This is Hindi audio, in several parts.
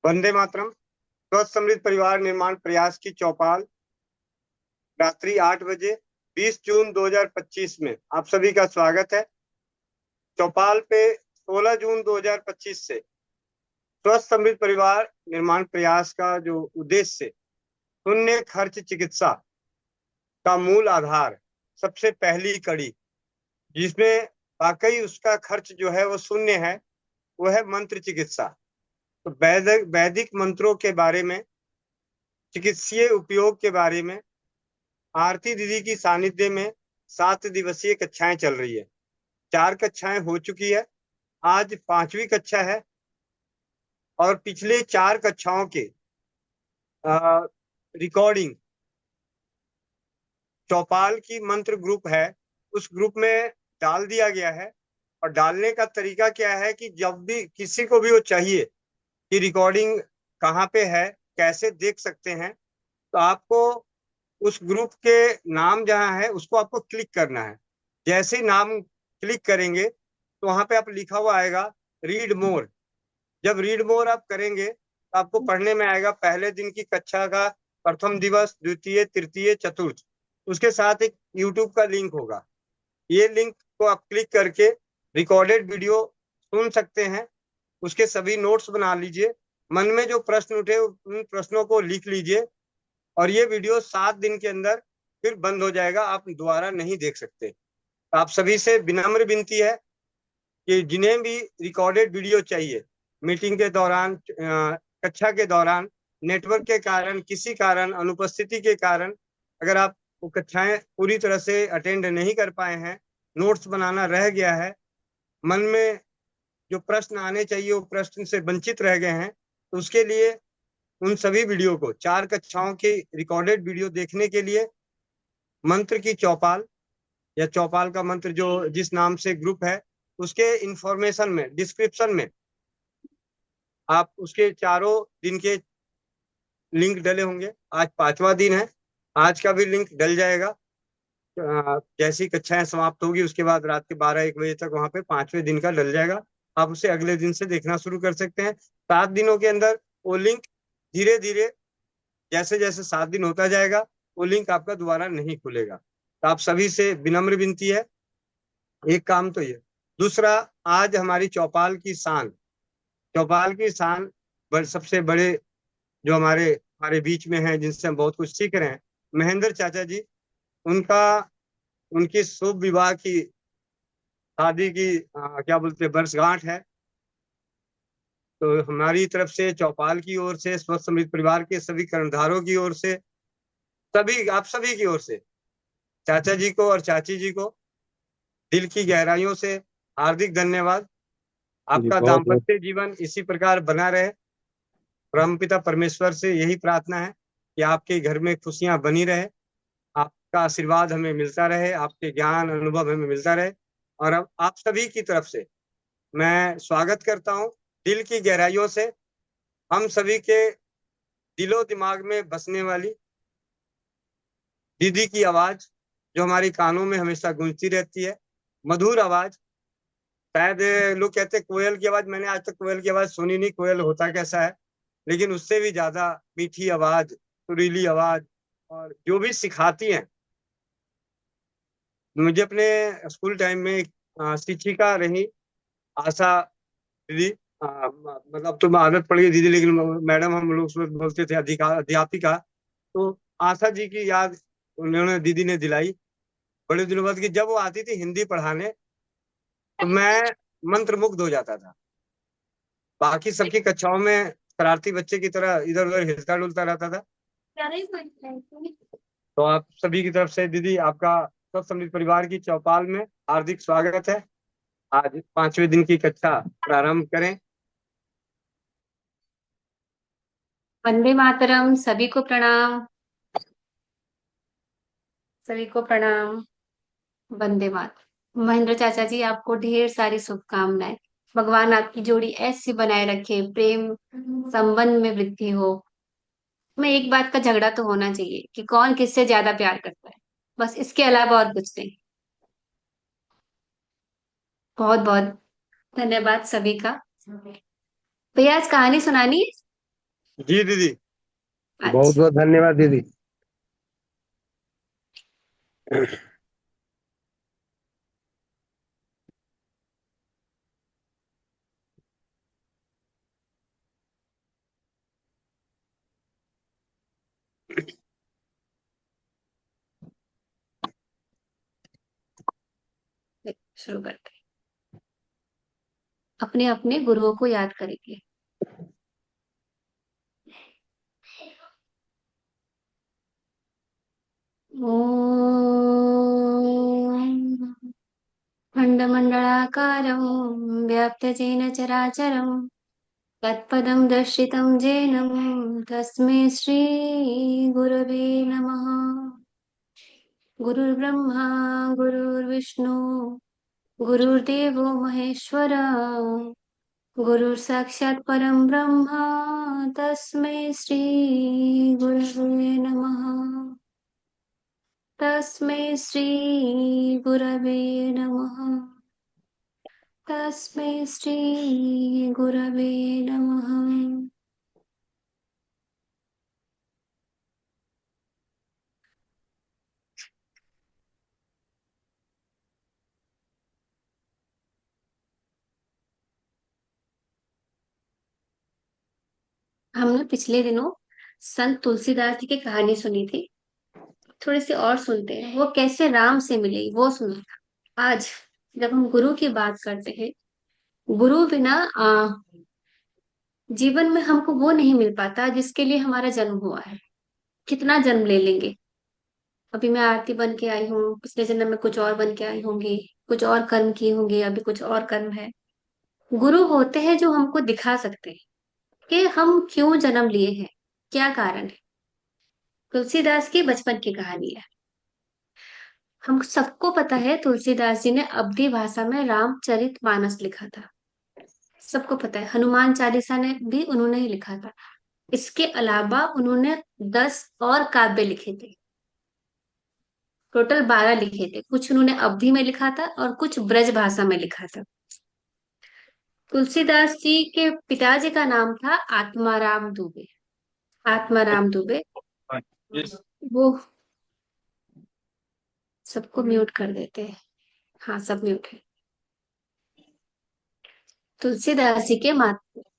वंदे मातरम। स्वस्थ समृद्ध परिवार निर्माण प्रयास की चौपाल रात्रि 8 बजे 20 जून 2025 में आप सभी का स्वागत है। चौपाल पे 16 जून 2025 से स्वस्थ समृद्ध परिवार निर्माण प्रयास का जो उद्देश्य शून्य खर्च चिकित्सा का मूल आधार, सबसे पहली कड़ी जिसमें वाकई उसका खर्च जो है वो शून्य है, वो है मंत्र चिकित्सा। तो वैदिक मंत्रों के बारे में, चिकित्सीय उपयोग के बारे में आरती दीदी की सानिध्य में 7 दिवसीय कक्षाएं चल रही है। 4 कक्षाएं हो चुकी है, आज 5वीं कक्षा है और पिछले 4 कक्षाओं के रिकॉर्डिंग चौपाल की मंत्र ग्रुप है, उस ग्रुप में डाल दिया गया है। और डालने का तरीका क्या है कि जब भी किसी को भी वो चाहिए कि रिकॉर्डिंग कहाँ पे है, कैसे देख सकते हैं, तो आपको उस ग्रुप के नाम जहाँ है उसको आपको क्लिक करना है। जैसे ही नाम क्लिक करेंगे तो वहां पे आप लिखा हुआ आएगा रीड मोर। जब रीड मोर आप करेंगे तो आपको पढ़ने में आएगा पहले दिन की कक्षा का प्रथम दिवस, द्वितीय, तृतीय, चतुर्थ। उसके साथ एक यूट्यूब का लिंक होगा। ये लिंक को आप क्लिक करके रिकॉर्डेड वीडियो सुन सकते हैं। उसके सभी नोट्स बना लीजिए, मन में जो प्रश्न उठे उन प्रश्नों को लिख लीजिए और ये वीडियो 7 दिन के अंदर फिर बंद हो जाएगा, आप दोबारा नहीं देख सकते। आप सभी से विनम्र विनती है कि जिन्हें भी रिकॉर्डेड वीडियो चाहिए, मीटिंग के दौरान, कक्षा के दौरान नेटवर्क के कारण, किसी कारण, अनुपस्थिति के कारण अगर आप वो कक्षाएं पूरी तरह से अटेंड नहीं कर पाए हैं, नोट्स बनाना रह गया है, मन में जो प्रश्न आने चाहिए वो प्रश्न से वंचित रह गए हैं, तो उसके लिए उन सभी वीडियो को, 4 कक्षाओं के रिकॉर्डेड वीडियो देखने के लिए मंत्र की चौपाल या चौपाल का मंत्र जो जिस नाम से ग्रुप है, उसके इंफॉर्मेशन में, डिस्क्रिप्शन में आप उसके चारों दिन के लिंक डले होंगे। आज 5वां दिन है, आज का भी लिंक डल जाएगा। जैसी कक्षाएं समाप्त होगी उसके बाद रात के 12-1 बजे तक वहां पे 5वें दिन का डल जाएगा। आप उसे अगले दिन से देखना शुरू कर सकते हैं। 7 दिनों के अंदर वो लिंक धीरे धीरे, जैसे जैसे 7 दिन होता जाएगा, वो लिंक आपका दोबारा नहीं खुलेगा। तो आप सभी से विनम्र विनती है, एक काम तो ये। दूसरा, आज हमारी चौपाल की शान सबसे बड़े जो हमारे हमारे बीच में हैं, जिनसे हम बहुत कुछ सीख रहे हैं, महेंद्र चाचा जी। उनका उनकी शुभ विवाह की, शादी की क्या बोलते हैं, वर्षगांठ है। तो हमारी तरफ से, चौपाल की ओर से, स्वस्थ समृद्ध परिवार के सभी कर्णधारों की ओर से, सभी आप सभी की ओर से चाचा जी को और चाची जी को दिल की गहराइयों से हार्दिक धन्यवाद। जी, आपका बहुत बहुत दाम्पत्य जीवन इसी प्रकार बना रहे। परमपिता परमेश्वर से यही प्रार्थना है कि आपके घर में खुशियां बनी रहे, आपका आशीर्वाद हमें मिलता रहे, आपके ज्ञान अनुभव हमें मिलता रहे। और अब आप सभी की तरफ से मैं स्वागत करता हूं दिल की गहराइयों से। हम सभी के दिलो दिमाग में बसने वाली दीदी की आवाज, जो हमारी कानों में हमेशा गूंजती रहती है, मधुर आवाज। शायद लोग कहते हैं कोयल की आवाज, मैंने आज तक कोयल की आवाज सुनी नहीं, कोयल होता कैसा है, लेकिन उससे भी ज्यादा मीठी आवाज, सुरीली आवाज, और जो भी सिखाती हैं। मुझे अपने स्कूल टाइम में एक शिक्षिका रही, आशा दीदी। मतलब तो आदत पड़ गई दीदी, लेकिन मैडम हम लोग उसमें बोलते थे अध्यापिका। तो आशा जी की याद उन्होंने, दीदी ने दिलाई बड़े दिनों बाद, कि जब वो आती थी हिंदी पढ़ाने तो मैं मंत्रमुग्ध हो जाता था। बाकी सबकी कक्षाओं में शरारती बच्चे की तरह इधर उधर हिलता डुलता रहता था। तो आप सभी की तरफ से दीदी, आपका सब समृद्ध परिवार की चौपाल में हार्दिक स्वागत है। आज 5वें दिन की कक्षा प्रारंभ करें। वंदे मातरम। सभी को प्रणाम। सभी को प्रणाम। वंदे मातरम। महेंद्र चाचा जी, आपको ढेर सारी शुभकामनाएं। भगवान आपकी जोड़ी ऐसी बनाए रखे, प्रेम संबंध में वृद्धि हो। में एक बात का झगड़ा तो होना चाहिए कि कौन किससे ज्यादा प्यार करता है, बस इसके अलावा और कुछ नहीं। बहुत बहुत धन्यवाद सभी का। भैया, आज कहानी सुनानी है। जी दीदी। बहुत अच्छा। बहुत धन्यवाद दीदी। शुरू करते हैं। अपने अपने गुरुओं को याद करेंगे। ओम खण्डमण्डलाकारं व्याप्तजेन चराचरं तत्पदं दर्शितं येन तस्मै श्रीगुरवे नमः। गुरुर्ब्रह्मा गुरुर्विष्णु गुरुर्देवो महेश्वर गुरुर्साक्षात् परं ब्रह्म तस्मै श्रीगुरवे नमः। तस्मै श्रीगुरवे नमः। तस्मै श्रीगुरवे नमः। हमने पिछले दिनों संत तुलसीदास जी की कहानी सुनी थी। थोड़ी सी और सुनते हैं, वो कैसे राम से मिले वो सुना था। आज जब हम गुरु की बात करते हैं, गुरु बिना जीवन में हमको वो नहीं मिल पाता जिसके लिए हमारा जन्म हुआ है। कितना जन्म ले लेंगे। अभी मैं आरती बन के आई हूँ, पिछले जन्म में कुछ और बन के आई होंगी, कुछ और कर्म किए होंगे, अभी कुछ और कर्म है। गुरु होते हैं जो हमको दिखा सकते हैं कि हम क्यों जन्म लिए हैं, क्या कारण है। तुलसीदास की बचपन की कहानी है। हम सबको पता है तुलसीदास जी ने अवधी भाषा में रामचरितमानस लिखा था। सबको पता है हनुमान चालीसा ने भी उन्होंने ही लिखा था। इसके अलावा उन्होंने 10 और काव्य लिखे थे। टोटल 12 लिखे थे। कुछ उन्होंने अवधी में लिखा था और कुछ ब्रज भाषा में लिखा था। तुलसीदास जी के पिताजी का नाम था आत्माराम दुबे। आत्माराम दुबे। वो सबको म्यूट कर देते हैं। हाँ, सब म्यूट है। तुलसीदास जी के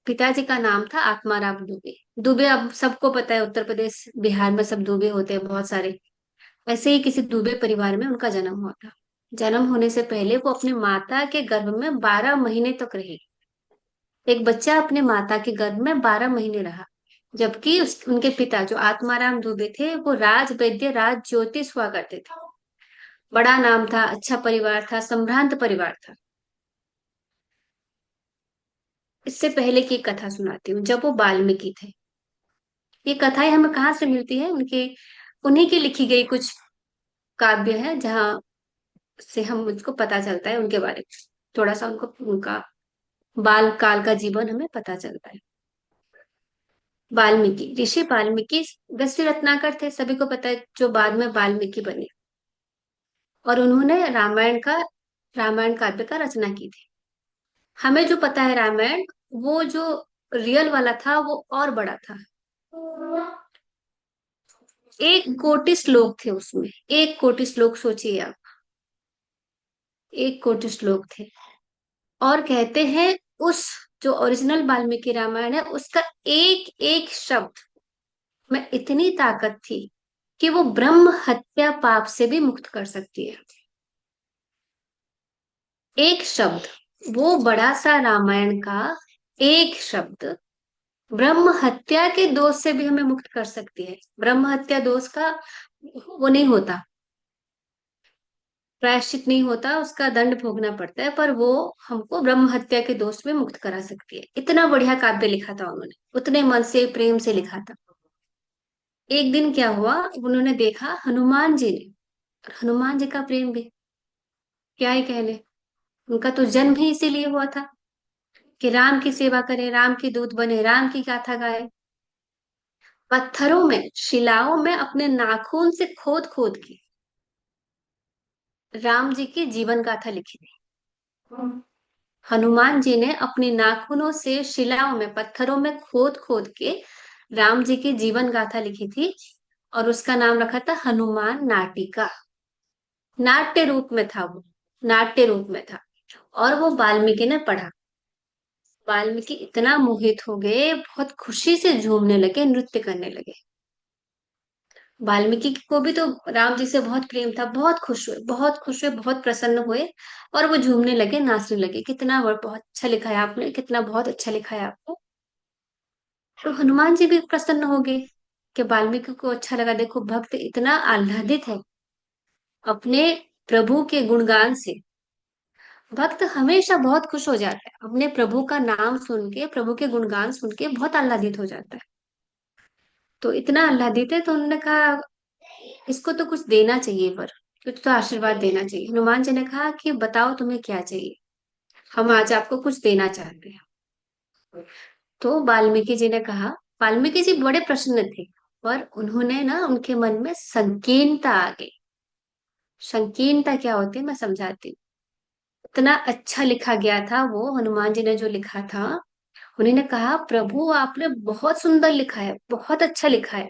पिताजी का नाम था आत्माराम दुबे। दुबे अब सबको पता है, उत्तर प्रदेश बिहार में सब दुबे होते हैं बहुत सारे। ऐसे ही किसी दुबे परिवार में उनका जन्म हुआ था। जन्म होने से पहले वो अपने माता के गर्भ में 12 महीने तक रहे। एक बच्चा अपने माता के गर्भ में 12 महीने रहा। जबकि उनके पिता जो आत्माराम दुबे थे वो राज वैद्य राज ज्योतिष हुआ करते थे। बड़ा नाम था, अच्छा परिवार था, संभ्रांत परिवार था। इससे पहले की एक कथा सुनाती हूँ। जब वो वाल्मीकि थे, ये कथाएं हमें कहाँ से मिलती है, उनके उन्हीं की लिखी गई कुछ काव्य है जहाँ से हम मुझको पता चलता है उनके बारे में। थोड़ा सा उनको उनका बाल काल का जीवन हमें पता चलता है। वाल्मीकि ऋषि वाल्मीकि वैसे रत्नाकर थे, सभी को पता है, जो बाद में वाल्मीकि बने। और उन्होंने रामायण काव्य का रचना की थी। हमें जो पता है रामायण, वो जो रियल वाला था वो और बड़ा था। 1 कोटि श्लोक थे उसमें। 1 कोटि श्लोक, सोचिए आप। 1 कोटि श्लोक थे। और कहते हैं उस जो ओरिजिनल वाल्मीकि रामायण है उसका एक एक शब्द में इतनी ताकत थी कि वो ब्रह्म हत्या पाप से भी मुक्त कर सकती है। एक शब्द, वो बड़ा सा रामायण का एक शब्द ब्रह्म हत्या के दोष से भी हमें मुक्त कर सकती है। ब्रह्म हत्या दोष का वो नहीं होता, प्रायश्चित नहीं होता, उसका दंड भोगना पड़ता है, पर वो हमको ब्रह्म हत्या के दोष में मुक्त करा सकती है। इतना बढ़िया काव्य लिखा था उन्होंने, उतने मन से प्रेम से लिखा था। एक दिन क्या हुआ, उन्होंने देखा हनुमान जी ने, और हनुमान जी का प्रेम भी क्या ही कहने। उनका तो जन्म ही इसीलिए हुआ था कि राम की सेवा करें, राम की दूत बने, राम की गाथा गाए। पत्थरों में, शिलाओं में अपने नाखून से खोद खोद के राम जी की जीवन गाथा लिखी थी। हनुमान जी ने अपने नाखूनों से शिलाओं में, पत्थरों में खोद खोद के राम जी की जीवन गाथा लिखी थी और उसका नाम रखा था हनुमान नाटिका। नाट्य रूप में था वो, नाट्य रूप में था। और वो वाल्मीकि ने पढ़ा। वाल्मीकि इतना मोहित हो गए, बहुत खुशी से झूमने लगे, नृत्य करने लगे। वाल्मीकि को भी तो राम जी से बहुत प्रेम था, बहुत खुश हुए, बहुत खुश हुए, बहुत प्रसन्न हुए। और वो झूमने लगे, नाचने लगे, कितना बहुत अच्छा लिखा है आपने, कितना बहुत अच्छा लिखा है आपको। तो हनुमान जी भी प्रसन्न हो गए कि वाल्मीकि को अच्छा लगा। देखो भक्त इतना आह्लादित है अपने प्रभु के गुणगान से। भक्त हमेशा बहुत खुश हो जाता है, अपने प्रभु का नाम सुन के, प्रभु के गुणगान सुन के बहुत आह्लादित हो जाता है। तो इतना आह्लादित है तो उन्होंने कहा इसको तो कुछ देना चाहिए, पर कुछ तो आशीर्वाद देना चाहिए। हनुमान जी ने कहा कि बताओ तुम्हें क्या चाहिए, हम आज आपको कुछ देना चाहते हैं। तो वाल्मीकि जी ने कहा, वाल्मीकि जी बड़े प्रसन्न थे, पर उन्होंने ना, उनके मन में संकीर्णता आ गई। संकीर्णता क्या होती है मैं समझाती हूँ। इतना अच्छा लिखा गया था वो, हनुमान जी ने जो लिखा था। उन्होंने कहा प्रभु आपने बहुत सुंदर लिखा है, बहुत अच्छा लिखा है,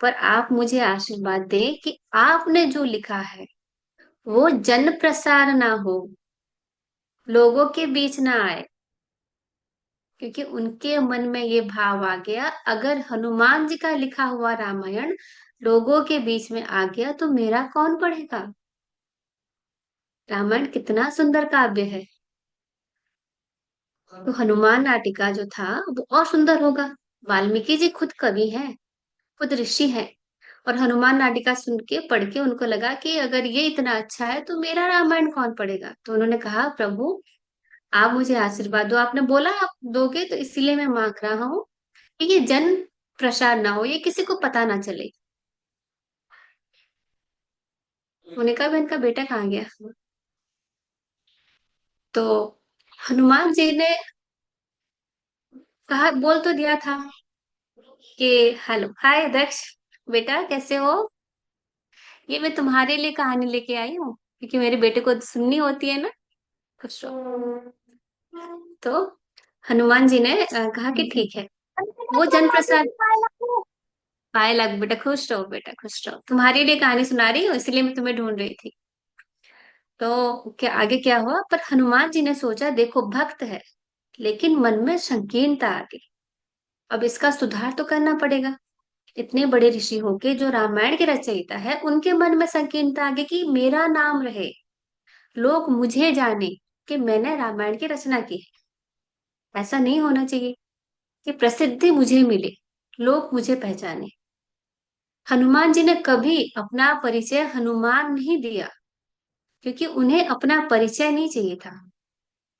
पर आप मुझे आशीर्वाद दें कि आपने जो लिखा है वो जन प्रसार ना हो, लोगों के बीच ना आए। क्योंकि उनके मन में ये भाव आ गया, अगर हनुमान जी का लिखा हुआ रामायण लोगों के बीच में आ गया तो मेरा कौन पढ़ेगा। रामायण कितना सुंदर काव्य है, तो हनुमान नाटिका जो था वो और सुंदर होगा। वाल्मीकि जी खुद कवि हैं, खुद ऋषि हैं, और हनुमान नाटिका सुन के, पढ़ के उनको लगा कि अगर ये इतना अच्छा है तो मेरा रामायण कौन पढ़ेगा। तो उन्होंने कहा प्रभु आप मुझे आशीर्वाद दो, आपने बोला आप दोगे तो इसीलिए मैं मांग रहा हूँ कि ये जन प्रसार ना हो, ये किसी को पता ना चले। उन्होंने कहा बहन का बेटा कहाँ गया। तो हनुमान जी ने कहा, बोल तो दिया था कि हेलो हाय दक्ष, बेटा कैसे हो, ये मैं तुम्हारे लिए कहानी लेके आई हूँ, क्योंकि मेरे बेटे को सुननी होती है ना। खुश रहो। तो हनुमान जी ने कहा कि ठीक है। वो जन प्रसाद, पाए लग बेटा, खुश रहो बेटा, खुश रहो, तुम्हारे लिए कहानी सुना रही हूँ, इसलिए मैं तुम्हें ढूंढ रही थी। तो क्या आगे क्या हुआ, पर हनुमान जी ने सोचा देखो भक्त है, लेकिन मन में संकीर्णता आ गई। अब इसका सुधार तो करना पड़ेगा। इतने बड़े ऋषि होके जो रामायण के रचयिता है, उनके मन में संकीर्णता आ गई कि मेरा नाम रहे, लोग मुझे जाने कि मैंने रामायण की रचना की है। ऐसा नहीं होना चाहिए कि प्रसिद्धि मुझे मिले, लोग मुझे पहचाने। हनुमान जी ने कभी अपना परिचय हनुमान नहीं दिया, क्योंकि उन्हें अपना परिचय नहीं चाहिए था।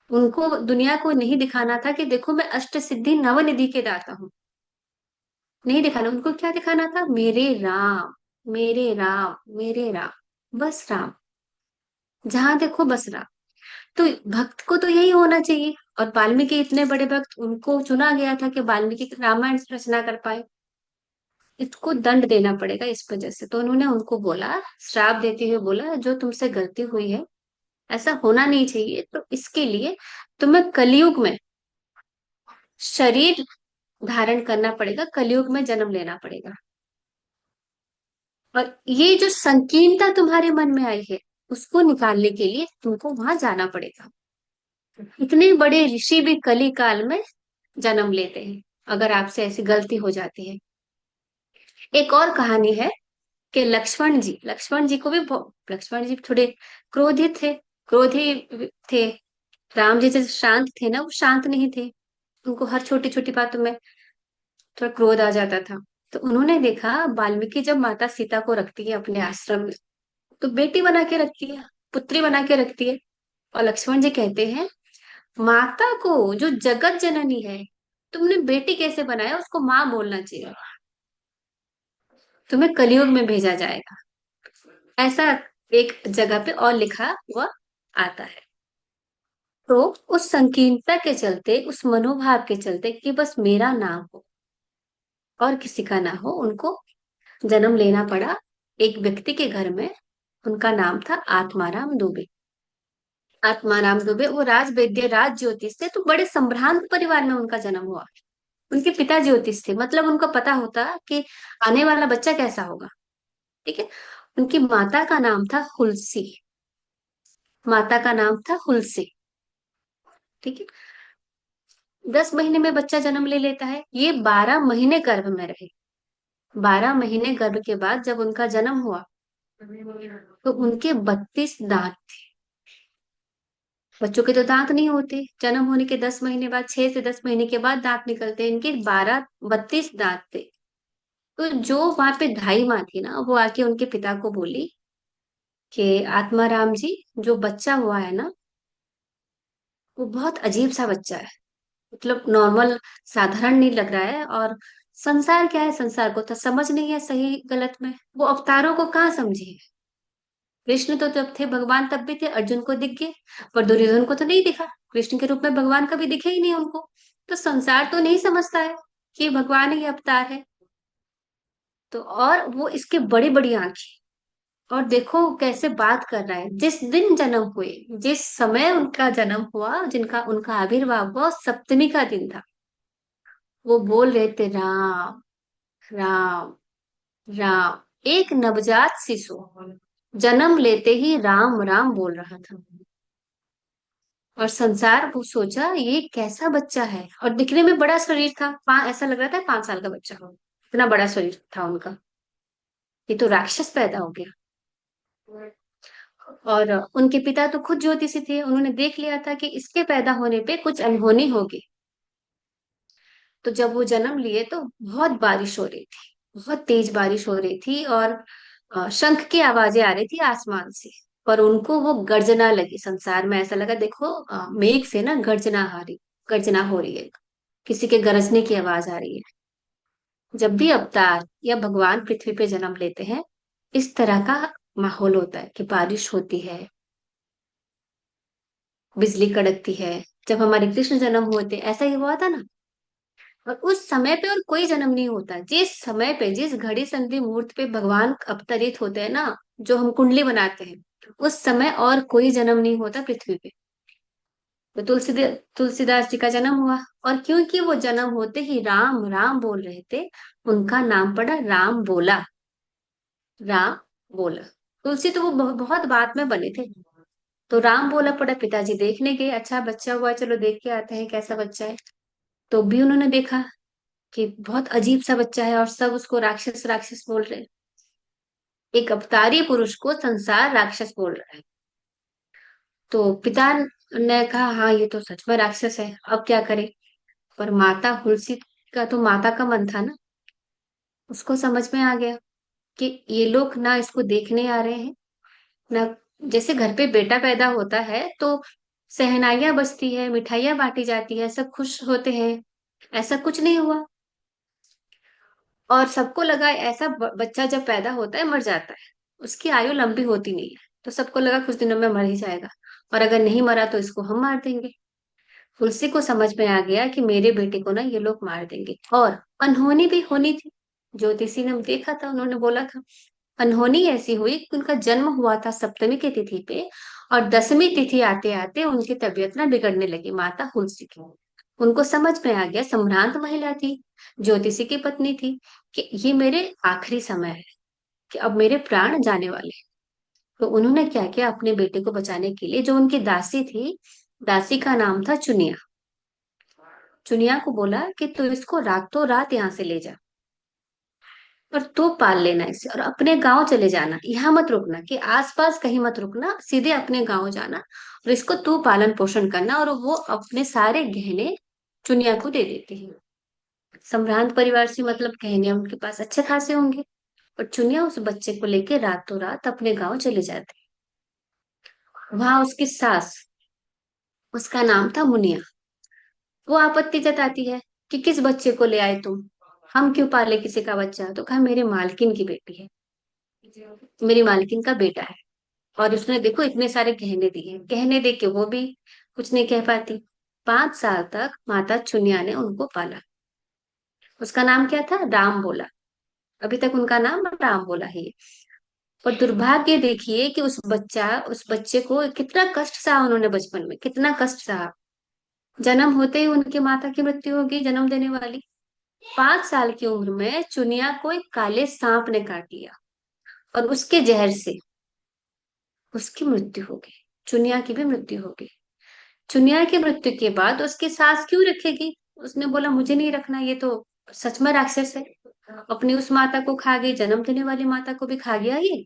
उनको दुनिया को नहीं दिखाना था कि देखो मैं अष्ट सिद्धि नवनिधि के दाता हूँ। नहीं दिखाना, उनको क्या दिखाना था, मेरे राम, मेरे राम, मेरे राम, बस राम, जहां देखो बस राम। तो भक्त को तो यही होना चाहिए। और वाल्मीकि इतने बड़े भक्त, उनको चुना गया था कि वाल्मीकि रामायण रचना कर पाए। इसको दंड देना पड़ेगा इस वजह से। तो उन्होंने उनको बोला, श्राप देते हुए बोला जो तुमसे गलती हुई है ऐसा होना नहीं चाहिए, तो इसके लिए तुम्हें कलयुग में शरीर धारण करना पड़ेगा, कलयुग में जन्म लेना पड़ेगा। और ये जो संकीर्णता तुम्हारे मन में आई है, उसको निकालने के लिए तुमको वहां जाना पड़ेगा। इतने बड़े ऋषि भी कली काल में जन्म लेते हैं, अगर आपसे ऐसी गलती हो जाती है। एक और कहानी है कि लक्ष्मण जी को भी लक्ष्मण जी थोड़े क्रोधित थे, क्रोधी थे। राम जी जैसे शांत थे ना, वो शांत नहीं थे। उनको हर छोटी छोटी बातों में थोड़ा क्रोध आ जाता था। तो उन्होंने देखा वाल्मीकि जब माता सीता को रखती है अपने आश्रम में, तो बेटी बना के रखती है, पुत्री बना के रखती है। और लक्ष्मण जी कहते हैं माता को, जो जगत जननी है, तुमने बेटी कैसे बनाया, उसको माँ बोलना चाहिए, तुम्हें कलयुग में भेजा जाएगा। ऐसा एक जगह पे और लिखा हुआ आता है। तो उस संकीर्णता के चलते, उस मनोभाव के चलते कि बस मेरा नाम हो और किसी का ना हो, उनको जन्म लेना पड़ा एक व्यक्ति के घर में। उनका नाम था आत्माराम दुबे। आत्माराम दुबे वो राज वैद्य, राज ज्योतिष थे, तो बड़े संभ्रांत परिवार में उनका जन्म हुआ। उनके पिता ज्योतिष थे, मतलब उनको पता होता कि आने वाला बच्चा कैसा होगा। ठीक है। उनकी माता का नाम था हुलसी। माता का नाम था हुलसी। ठीक है। 10 महीने में बच्चा जन्म ले लेता है, ये 12 महीने गर्भ में रहे। 12 महीने गर्भ के बाद जब उनका जन्म हुआ, तो उनके 32 दांत थे। बच्चों के तो दांत नहीं होते, जन्म होने के 10 महीने बाद, 6 से 10 महीने के बाद दांत निकलते हैं, इनके 32 दांत थे। तो जो वहां पे धाई माँ थी ना, वो आके उनके पिता को बोली कि आत्माराम जी, जो बच्चा हुआ है ना, वो बहुत अजीब सा बच्चा है। मतलब नॉर्मल, साधारण नहीं लग रहा है। और संसार क्या है, संसार को तो समझ नहीं है सही गलत में, वो अवतारों को कहाँ समझे। कृष्ण तो जब थे भगवान तब भी थे, अर्जुन को दिख गए, पर दुर्योधन को तो नहीं दिखा। कृष्ण के रूप में भगवान कभी दिखे ही नहीं उनको। तो संसार तो नहीं समझता है कि भगवान ही अवतार है। तो और वो इसके बड़ी बड़ी आंखें, और देखो कैसे बात कर रहा है। जिस दिन जन्म हुए, जिस समय उनका जन्म हुआ, जिनका उनका आविर्भाव हुआ, सप्तमी का दिन था। वो बोल रहे थे राम, राम, राम। एक नवजात शिशु जन्म लेते ही राम राम बोल रहा था। और संसार वो सोचा ये कैसा बच्चा है, और दिखने में बड़ा शरीर था, ऐसा लग रहा था 5 साल का बच्चा हो, इतना बड़ा शरीर था उनका। ये तो राक्षस पैदा हो गया। और उनके पिता तो खुद ज्योतिषी थे, उन्होंने देख लिया था कि इसके पैदा होने पे कुछ अनहोनी होगी। तो जब वो जन्म लिए तो बहुत बारिश हो रही थी, बहुत तेज बारिश हो रही थी, और शंख की आवाजें आ रही थी आसमान से। पर उनको वो गर्जना लगी, संसार में ऐसा लगा, देखो मेघ से ना गर्जना आ रही, गर्जना हो रही है, किसी के गरजने की आवाज आ रही है। जब भी अवतार या भगवान पृथ्वी पे जन्म लेते हैं, इस तरह का माहौल होता है कि बारिश होती है, बिजली कड़कती है। जब हमारे कृष्ण जन्म हुए थे ऐसा ही हुआ था ना। और उस समय पे और कोई जन्म नहीं होता, जिस समय पे, जिस घड़ी संधि मुहूर्त पे भगवान अवतरित होते हैं ना, जो हम कुंडली बनाते हैं, उस समय और कोई जन्म नहीं होता पृथ्वी पे। तो तुलसीदास जी का जन्म हुआ, और क्योंकि वो जन्म होते ही राम राम बोल रहे थे, उनका नाम पड़ा राम बोला। राम बोला। तुलसी तो वो बहुत बाद में बने थे। तो राम बोला पड़ा, पिताजी देखने गए, अच्छा बच्चा हुआ, चलो देख के आते हैं कैसा बच्चा है। तो भी उन्होंने देखा कि बहुत अजीब सा बच्चा है, और सब उसको राक्षस राक्षस बोल रहे हैं। एक अवतारी पुरुष को संसार राक्षस बोल रहा है। तो पिता ने कहा हाँ ये तो सच में राक्षस है, अब क्या करे। पर माता हुलसी का तो माता का मन था ना, उसको समझ में आ गया कि ये लोग ना इसको देखने आ रहे हैं ना। जैसे घर पे बेटा पैदा होता है तो शहनाइयां बजती है, मिठाइयां बांटी जाती है, सब खुश होते हैं। ऐसा कुछ नहीं हुआ। और सबको लगा ऐसा बच्चा जब पैदा होता है मर जाता है, उसकी आयु लंबी होती नहीं है। तो सबको लगा कुछ दिनों में मर ही जाएगा, और अगर नहीं मरा तो इसको हम मार देंगे। तुलसी को समझ में आ गया कि मेरे बेटे को ना ये लोग मार देंगे, और अनहोनी भी होनी थी। ज्योतिषी ने देखा था, उन्होंने बोला था। अनहोनी ऐसी हुई कि उनका जन्म हुआ था सप्तमी की तिथि पे, और 10वीं तिथि आते आते उनकी तबीयत ना बिगड़ने लगी, माता तुलसी की। उनको समझ में आ गया, संभ्रांत महिला थी, ज्योतिषी की पत्नी थी, कि ये मेरे आखिरी समय है, कि अब मेरे प्राण जाने वाले हैं। तो उन्होंने क्या किया, अपने बेटे को बचाने के लिए, जो उनकी दासी थी, दासी का नाम था चुनिया, चुनिया को बोला कि तू इसको रातों रात यहाँ से ले जा, और तू पाल लेना इसे, और अपने गांव चले जाना, यहाँ मत रुकना, कि आसपास कहीं मत रुकना, सीधे अपने गांव जाना, और इसको तू पालन पोषण करना। और वो अपने सारे गहने चुनिया को दे देती है। संभ्रांत परिवार से मतलब गहने उनके पास अच्छे खासे होंगे। और चुनिया उस बच्चे को लेके रातों रात अपने गांव चले जाते। वहां उसकी सास, उसका नाम था मुनिया, वो आपत्ति जताती है कि किस बच्चे को ले आए तुम, हम क्यों पाले किसी का बच्चा। तो कहा मेरे मालकिन की बेटी है, मेरी मालकिन का बेटा है। और उसने देखो इतने सारे गहने दिए, गहने दे के वो भी कुछ नहीं कह पाती। 5 साल तक माता चुनिया ने उनको पाला। उसका नाम क्या था, राम बोला। अभी तक उनका नाम राम बोला ही है। और दुर्भाग्य देखिए कि उस बच्चे को कितना कष्ट सहा उन्होंने, बचपन में कितना कष्ट सहा। जन्म होते ही उनकी माता की मृत्यु होगी, जन्म देने वाली। 5 साल की उम्र में चुनिया को एक काले सांप ने काट लिया, और उसके जहर से उसकी मृत्यु हो गई। चुनिया की भी मृत्यु हो गई। चुनिया की मृत्यु के बाद उसकी सास क्यों रखेगी? उसने बोला मुझे नहीं रखना, ये तो सच में राक्षस है। अपनी उस माता को खा गई, जन्म देने वाली माता को भी खा गया ये,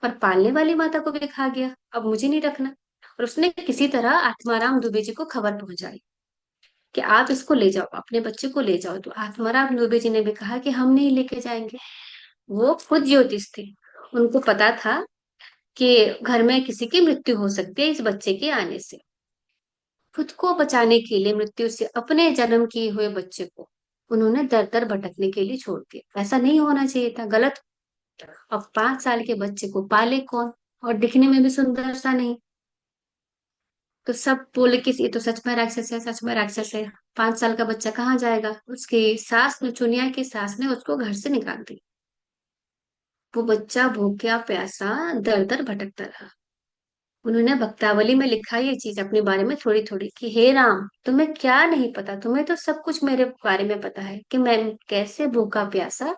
और पालने वाली माता को भी खा गया, अब मुझे नहीं रखना। और उसने किसी तरह आत्माराम दुबे जी को खबर पहुंचाई कि आप इसको ले जाओ, अपने बच्चे को ले जाओ। तो आत्माराम दुबे जी ने भी कहा कि हम नहीं लेके जाएंगे। वो खुद ज्योतिष थे, उनको पता था कि घर में किसी की मृत्यु हो सकती है इस बच्चे के आने से। खुद को बचाने के लिए, मृत्यु से, अपने जन्म किए हुए बच्चे को उन्होंने दर दर भटकने के लिए छोड़ दिया। ऐसा नहीं होना चाहिए था, गलत। अब 5 साल के बच्चे को पाले कौन, और दिखने में भी सुंदर सा नहीं। तो सब बोले कि ये तो सच में राक्षस है, सच में राक्षस है। 5 साल का बच्चा कहाँ जाएगा? उसकी सास ने, चुनिया की सास ने उसको घर से निकाल दी। वो बच्चा भूखा प्यासा दर दर भटकता रहा। उन्होंने भक्तावली में लिखा ये चीज अपने बारे में थोड़ी थोड़ी, कि हे राम, तुम्हें क्या नहीं पता, तुम्हें तो सब कुछ मेरे बारे में पता है कि मैं कैसे भूखा प्यासा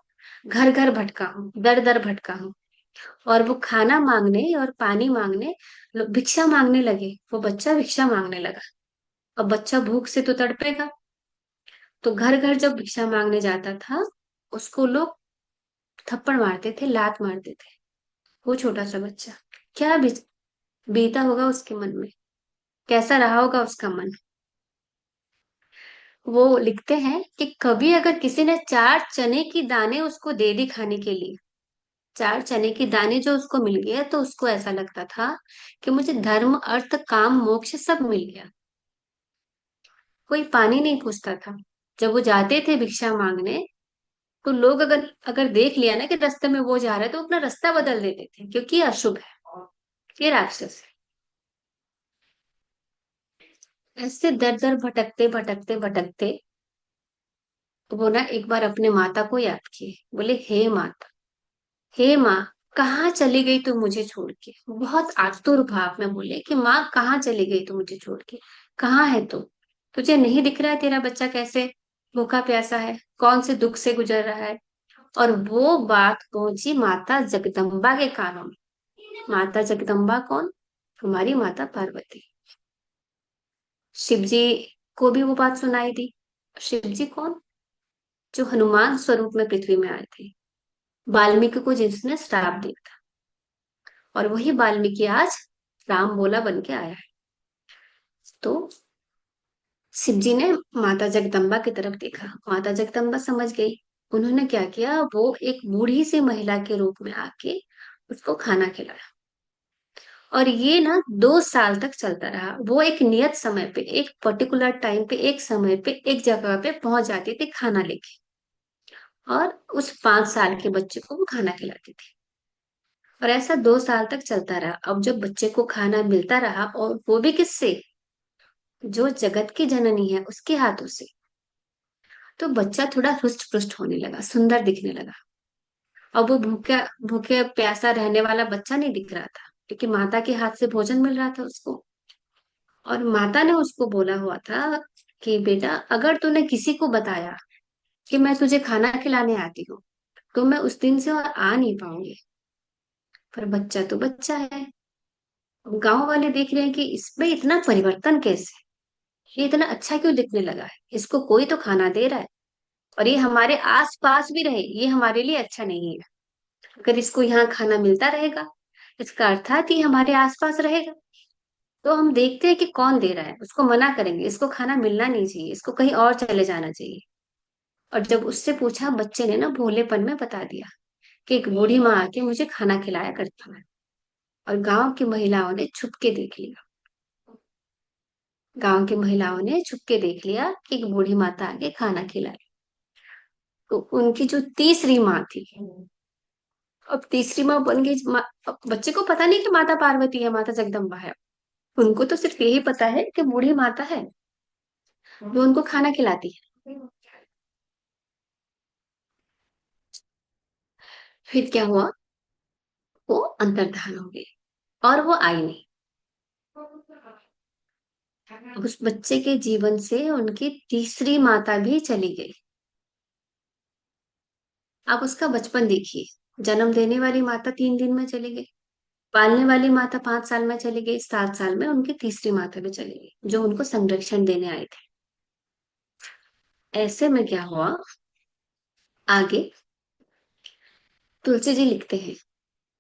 घर घर भटका हूँ, दर दर भटका हूँ। और वो खाना मांगने और पानी मांगने, भिक्षा मांगने लगे। वो बच्चा भिक्षा मांगने लगा। अब बच्चा भूख से तो तड़पेगा, तो घर घर जब भिक्षा मांगने जाता था, उसको लोग थप्पड़ मारते थे, लात मारते थे। वो छोटा सा बच्चा, क्या बीता होगा उसके मन में, कैसा रहा होगा उसका मन। वो लिखते हैं कि कभी अगर किसी ने 4 चने की दाने उसको दे दी खाने के लिए, 4 चने की दाने जो उसको मिल गया, तो उसको ऐसा लगता था कि मुझे धर्म, अर्थ, काम, मोक्ष सब मिल गया। कोई पानी नहीं पूछता था। जब वो जाते थे भिक्षा मांगने, तो लोग अगर अगर देख लिया ना कि रास्ते में वो जा रहा है, तो अपना रास्ता बदल देते थे, क्योंकि ये अशुभ है, ये राक्षस है। ऐसे दर दर भटकते भटकते भटकते वो ना एक बार अपने माता को याद किए। बोले हे माता, हे माँ, कहाँ चली गई तू मुझे छोड़ के? बहुत आतुर भाव में बोले कि माँ कहाँ चली गई तू मुझे छोड़ के? कहाँ है तू? तुझे नहीं दिख रहा है तेरा बच्चा कैसे भूखा प्यासा है, कौन से दुख से गुजर रहा है? और वो बात पहुंची माता जगदम्बा के कानों में। माता जगदम्बा कौन? हमारी माता पार्वती। शिव जी को भी वो बात सुनाई दी। शिव जी कौन? जो हनुमान स्वरूप में पृथ्वी में आए थे, वाल्मीकि को जिसने श्राप दिया था, और वही वाल्मीकि आज राम बोला बन के आया है। तो शिव जी ने माता जगदम्बा की तरफ देखा, माता जगदम्बा समझ गई। उन्होंने क्या किया, वो एक बूढ़ी सी महिला के रूप में आके उसको खाना खिलाया। और ये ना 2 साल तक चलता रहा। वो एक नियत समय पे, एक पर्टिकुलर टाइम पे, एक समय पे, एक जगह पे पहुंच जाती थी खाना लेके, और उस 5 साल के बच्चे को वो खाना खिलाती थी। और ऐसा 2 साल तक चलता रहा। अब जब बच्चे को खाना मिलता रहा, और वो भी किससे? जो जगत की जननी है उसके हाथों से, तो बच्चा थोड़ा रुष्ट पुष्ट होने लगा, सुंदर दिखने लगा। अब वो भूखा भूखे प्यासा रहने वाला बच्चा नहीं दिख रहा था, क्योंकि माता के हाथ से भोजन मिल रहा था उसको। और माता ने उसको बोला हुआ था कि बेटा, अगर तूने किसी को बताया कि मैं तुझे खाना खिलाने आती हूँ, तो मैं उस दिन से और आ नहीं पाऊंगी। पर बच्चा तो बच्चा है। अब गांव वाले देख रहे हैं कि इसमें इतना परिवर्तन कैसे, ये इतना अच्छा क्यों दिखने लगा है, इसको कोई तो खाना दे रहा है, और ये हमारे आस पास भी रहे, ये हमारे लिए अच्छा नहीं है। अगर इसको यहाँ खाना मिलता रहेगा, इसका अर्थात ये हमारे आसपास रहेगा। तो हम देखते हैं कि कौन दे रहा है, उसको मना करेंगे, इसको खाना मिलना नहीं चाहिए, इसको कहीं और चले जाना चाहिए। और जब उससे पूछा, बच्चे ने ना भोलेपन में बता दिया कि एक बूढ़ी माँ आके मुझे खाना खिलाया करती है। और गांव की महिलाओं ने छुप के देख लिया। गांव की महिलाओं ने छुप के देख लिया कि एक बूढ़ी माता आके खाना खिला रही। तो उनकी जो तीसरी माँ थी, अब तीसरी माँ बन गई अब बच्चे को पता नहीं कि माता पार्वती है, माता जगदम्बा है। उनको तो सिर्फ यही पता है कि बूढ़ी माता है जो उनको खाना खिलाती है। फिर क्या हुआ, वो अंतर्धान हो गई, और वो आई नहीं। उस बच्चे के जीवन से उनकी तीसरी माता भी चली गई। आप उसका बचपन देखिए। जन्म देने वाली माता 3 दिन में चली गई, पालने वाली माता 5 साल में चली गई, 7 साल में उनकी तीसरी माता भी चली गई जो उनको संरक्षण देने आए थे। ऐसे में क्या हुआ आगे, तुलसी जी लिखते हैं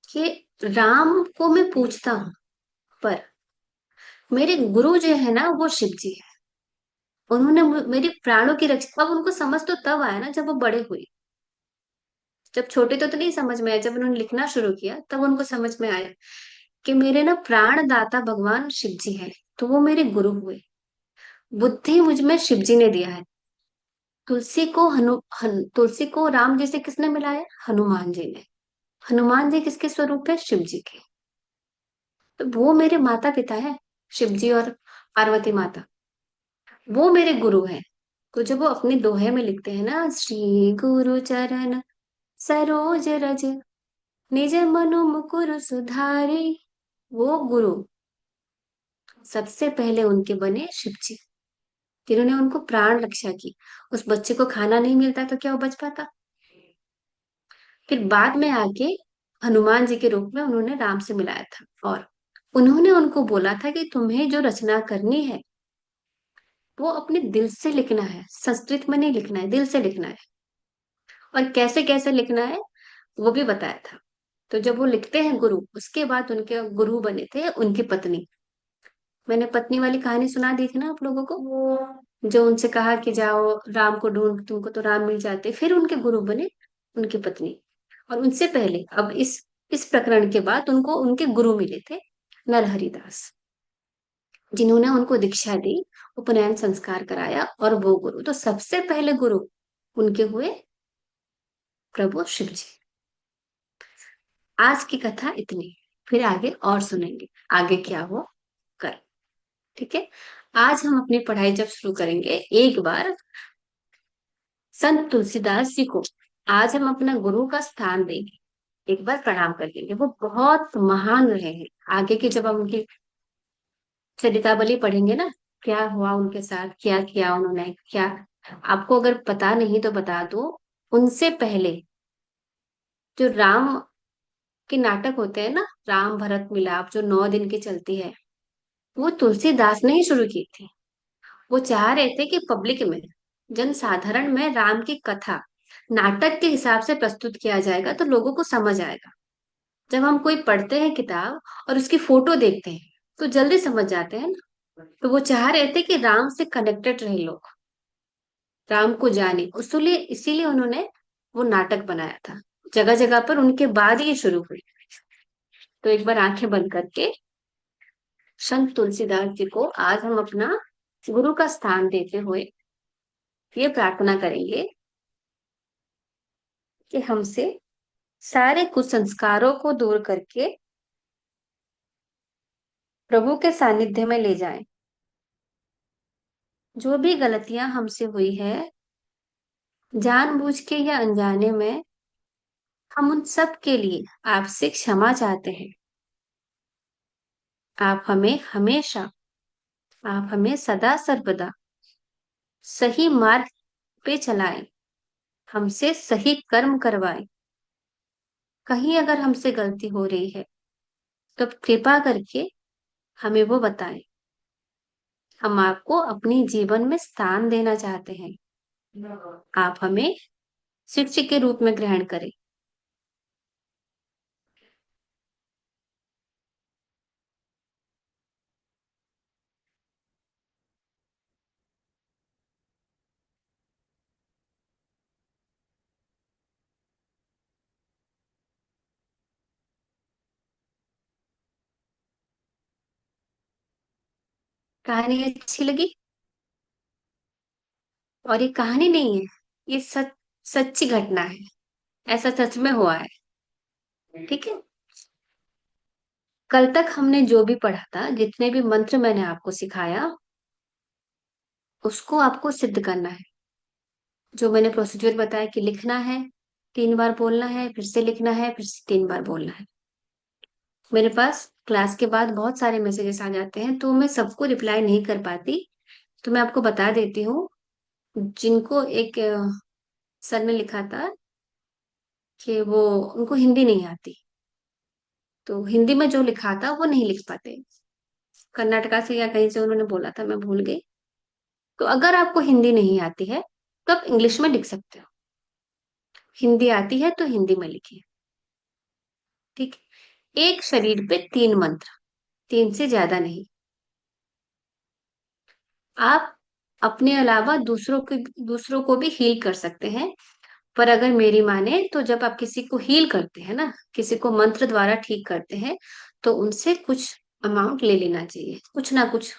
कि राम को मैं पूछता हूँ, पर मेरे गुरु जो है ना वो शिव जी है। उन्होंने मेरी प्राणों की रक्षा, अब उनको समझ तो तब आया ना जब वो बड़े हुए। जब छोटे तो नहीं समझ में आया, जब उन्होंने लिखना शुरू किया तब उनको समझ में आया कि मेरे ना प्राण दाता भगवान शिव जी है। तो वो मेरे गुरु हुए। बुद्धि मुझ में शिव जी ने दिया है। तुलसी को राम जी से किसने मिलाया? हनुमान जी ने। हनुमान जी किसके स्वरूप है? शिव जी के। तो वो मेरे माता पिता है, शिव जी और पार्वती माता। वो मेरे गुरु हैं। तो जब वो अपने दोहे में लिखते हैं ना, श्री गुरु चरण सरोज रज निज मनु मुकुर सुधारी, वो गुरु सबसे पहले उनके बने शिव जी, जिन्होंने उनको प्राण रक्षा की। उस बच्चे को खाना नहीं मिलता तो क्या वो बच पाता? फिर बाद में आके हनुमान जी के रूप में उन्होंने राम से मिलाया था, और उन्होंने उनको बोला था कि तुम्हें जो रचना करनी है वो अपने दिल से लिखना है, संस्कृत में नहीं लिखना है, दिल से लिखना है। और कैसे कैसे लिखना है वो भी बताया था। तो जब वो लिखते हैं गुरु, उसके बाद उनके गुरु बने थे उनकी पत्नी। मैंने पत्नी वाली कहानी सुना दी थी ना आप लोगों को, जो उनसे कहा कि जाओ राम को ढूंढ, तुमको तो राम मिल जाते। फिर उनके गुरु बने उनकी पत्नी। और उनसे पहले, अब इस प्रकरण के बाद उनको उनके गुरु मिले थे नरहरि दास, जिन्होंने उनको दीक्षा दी, उपनयन संस्कार कराया। और वो गुरु, तो सबसे पहले गुरु उनके हुए प्रभु शिव जी। आज की कथा इतनी, फिर आगे और सुनेंगे, आगे क्या हो कर। ठीक है। आज हम अपनी पढ़ाई जब शुरू करेंगे, एक बार संत तुलसीदास जी को आज हम अपना गुरु का स्थान देंगे, एक बार प्रणाम कर देंगे। वो बहुत महान रहे हैं। आगे की जब हम उनकी चरितावली पढ़ेंगे ना, क्या हुआ उनके साथ, क्या किया उन्होंने, क्या, आपको अगर पता नहीं तो बता दो। उनसे पहले जो राम के नाटक होते हैं ना, राम भरत मिलाप, जो 9 दिन की चलती है, वो तुलसीदास ने ही शुरू की थी। वो चाह रहे थे कि पब्लिक में, जन साधारण में राम की कथा नाटक के हिसाब से प्रस्तुत किया जाएगा तो लोगों को समझ आएगा। जब हम कोई पढ़ते हैं किताब और उसकी फोटो देखते हैं तो जल्दी समझ जाते हैं ना। तो वो चाह रहे थे कि राम से कनेक्टेड रहे लोग, राम को जाने, इसलिए इसीलिए उन्होंने वो नाटक बनाया था। जगह जगह पर उनके बाद ये शुरू हुई। तो एक बार आंखें बंद करके संत तुलसीदास जी को आज हम अपना गुरु का स्थान देते हुए ये प्रार्थना करेंगे कि हमसे सारे कुसंस्कारों को दूर करके प्रभु के सानिध्य में ले जाएं। जो भी गलतियां हमसे हुई है, जानबूझ के या अनजाने में, हम उन सब के लिए आपसे क्षमा चाहते हैं। आप हमें हमेशा, आप हमें सदा सर्वदा सही मार्ग पे चलाएं, हमसे सही कर्म करवाएं। कहीं अगर हमसे गलती हो रही है तो कृपा करके हमें वो बताएं। हम आपको अपनी जीवन में स्थान देना चाहते हैं। आप हमें शिक्षक के रूप में ग्रहण करें। कहानी अच्छी लगी? और ये कहानी नहीं है, ये सच्ची घटना है, ऐसा सच में हुआ है। ठीक है। कल तक हमने जो भी पढ़ा था, जितने भी मंत्र मैंने आपको सिखाया, उसको आपको सिद्ध करना है। जो मैंने प्रोसीजर बताया कि लिखना है, 3 बार बोलना है, फिर से लिखना है, फिर से 3 बार बोलना है। मेरे पास क्लास के बाद बहुत सारे मैसेजेस आ जाते हैं तो मैं सबको रिप्लाई नहीं कर पाती। तो मैं आपको बता देती हूँ। जिनको एक सर ने लिखा था कि वो उनको हिंदी नहीं आती, तो हिंदी में जो लिखा था वो नहीं लिख पाते। कर्नाटका से या कहीं से उन्होंने बोला था, मैं भूल गई। तो अगर आपको हिंदी नहीं आती है तो आप इंग्लिश में लिख सकते हो। हिंदी आती है तो हिंदी में लिखिए। ठीक है, एक शरीर पे 3 मंत्र, 3 से ज्यादा नहीं। आप अपने अलावा दूसरों को भी हील कर सकते हैं। पर अगर मेरी माने तो जब आप किसी को हील करते हैं ना, किसी को मंत्र द्वारा ठीक करते हैं, तो उनसे कुछ अमाउंट ले लेना चाहिए, कुछ ना कुछ।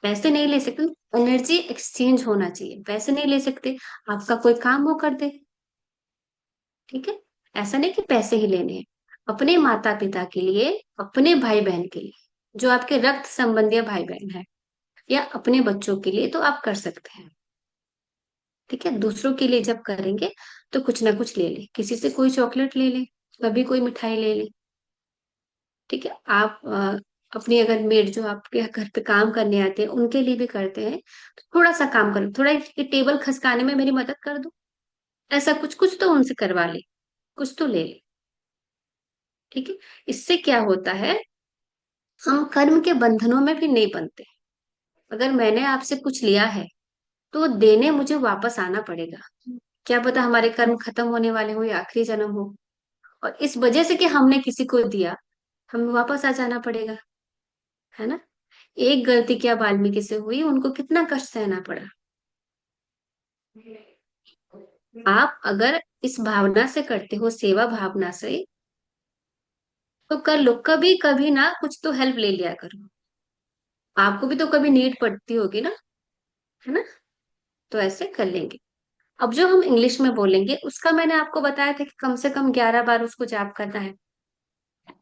पैसे नहीं ले सकते, एनर्जी एक्सचेंज होना चाहिए, पैसे नहीं ले सकते। आपका कोई काम वो कर दे। ठीक है, ऐसा नहीं कि पैसे ही लेने हैं। अपने माता पिता के लिए, अपने भाई बहन के लिए, जो आपके रक्त संबंधी भाई बहन है, या अपने बच्चों के लिए तो आप कर सकते हैं। ठीक है, दूसरों के लिए जब करेंगे तो कुछ ना कुछ ले ले, किसी से कोई चॉकलेट ले ले, कभी कोई मिठाई ले ले। ठीक है, आप अपनी अगर मेड जो आपके घर पे काम करने आते हैं उनके लिए भी करते हैं, तो थोड़ा सा काम करो, थोड़ा ये टेबल खसकाने में मेरी मदद कर दो, ऐसा कुछ कुछ तो उनसे करवा ले, कुछ तो ले ले। ठीक है, इससे क्या होता है, हम कर्म के बंधनों में भी नहीं बनते। अगर मैंने आपसे कुछ लिया है तो वो देने मुझे वापस आना पड़ेगा। क्या पता हमारे कर्म खत्म होने वाले हो या आखिरी जन्म हो, और इस वजह से कि हमने किसी को दिया, हमें वापस आ जाना पड़ेगा। है ना। एक गलती क्या वाल्मीकि से हुई, उनको कितना कष्ट सहना पड़ा। आप अगर इस भावना से करते हो, सेवा भावना से, तो कर लो, कभी कभी ना कुछ तो हेल्प ले लिया करो। आपको भी तो कभी नीड पड़ती होगी ना। है ना। तो ऐसे कर लेंगे। अब जो हम इंग्लिश में बोलेंगे उसका मैंने आपको बताया था कि कम से कम 11 बार उसको जाप करना है।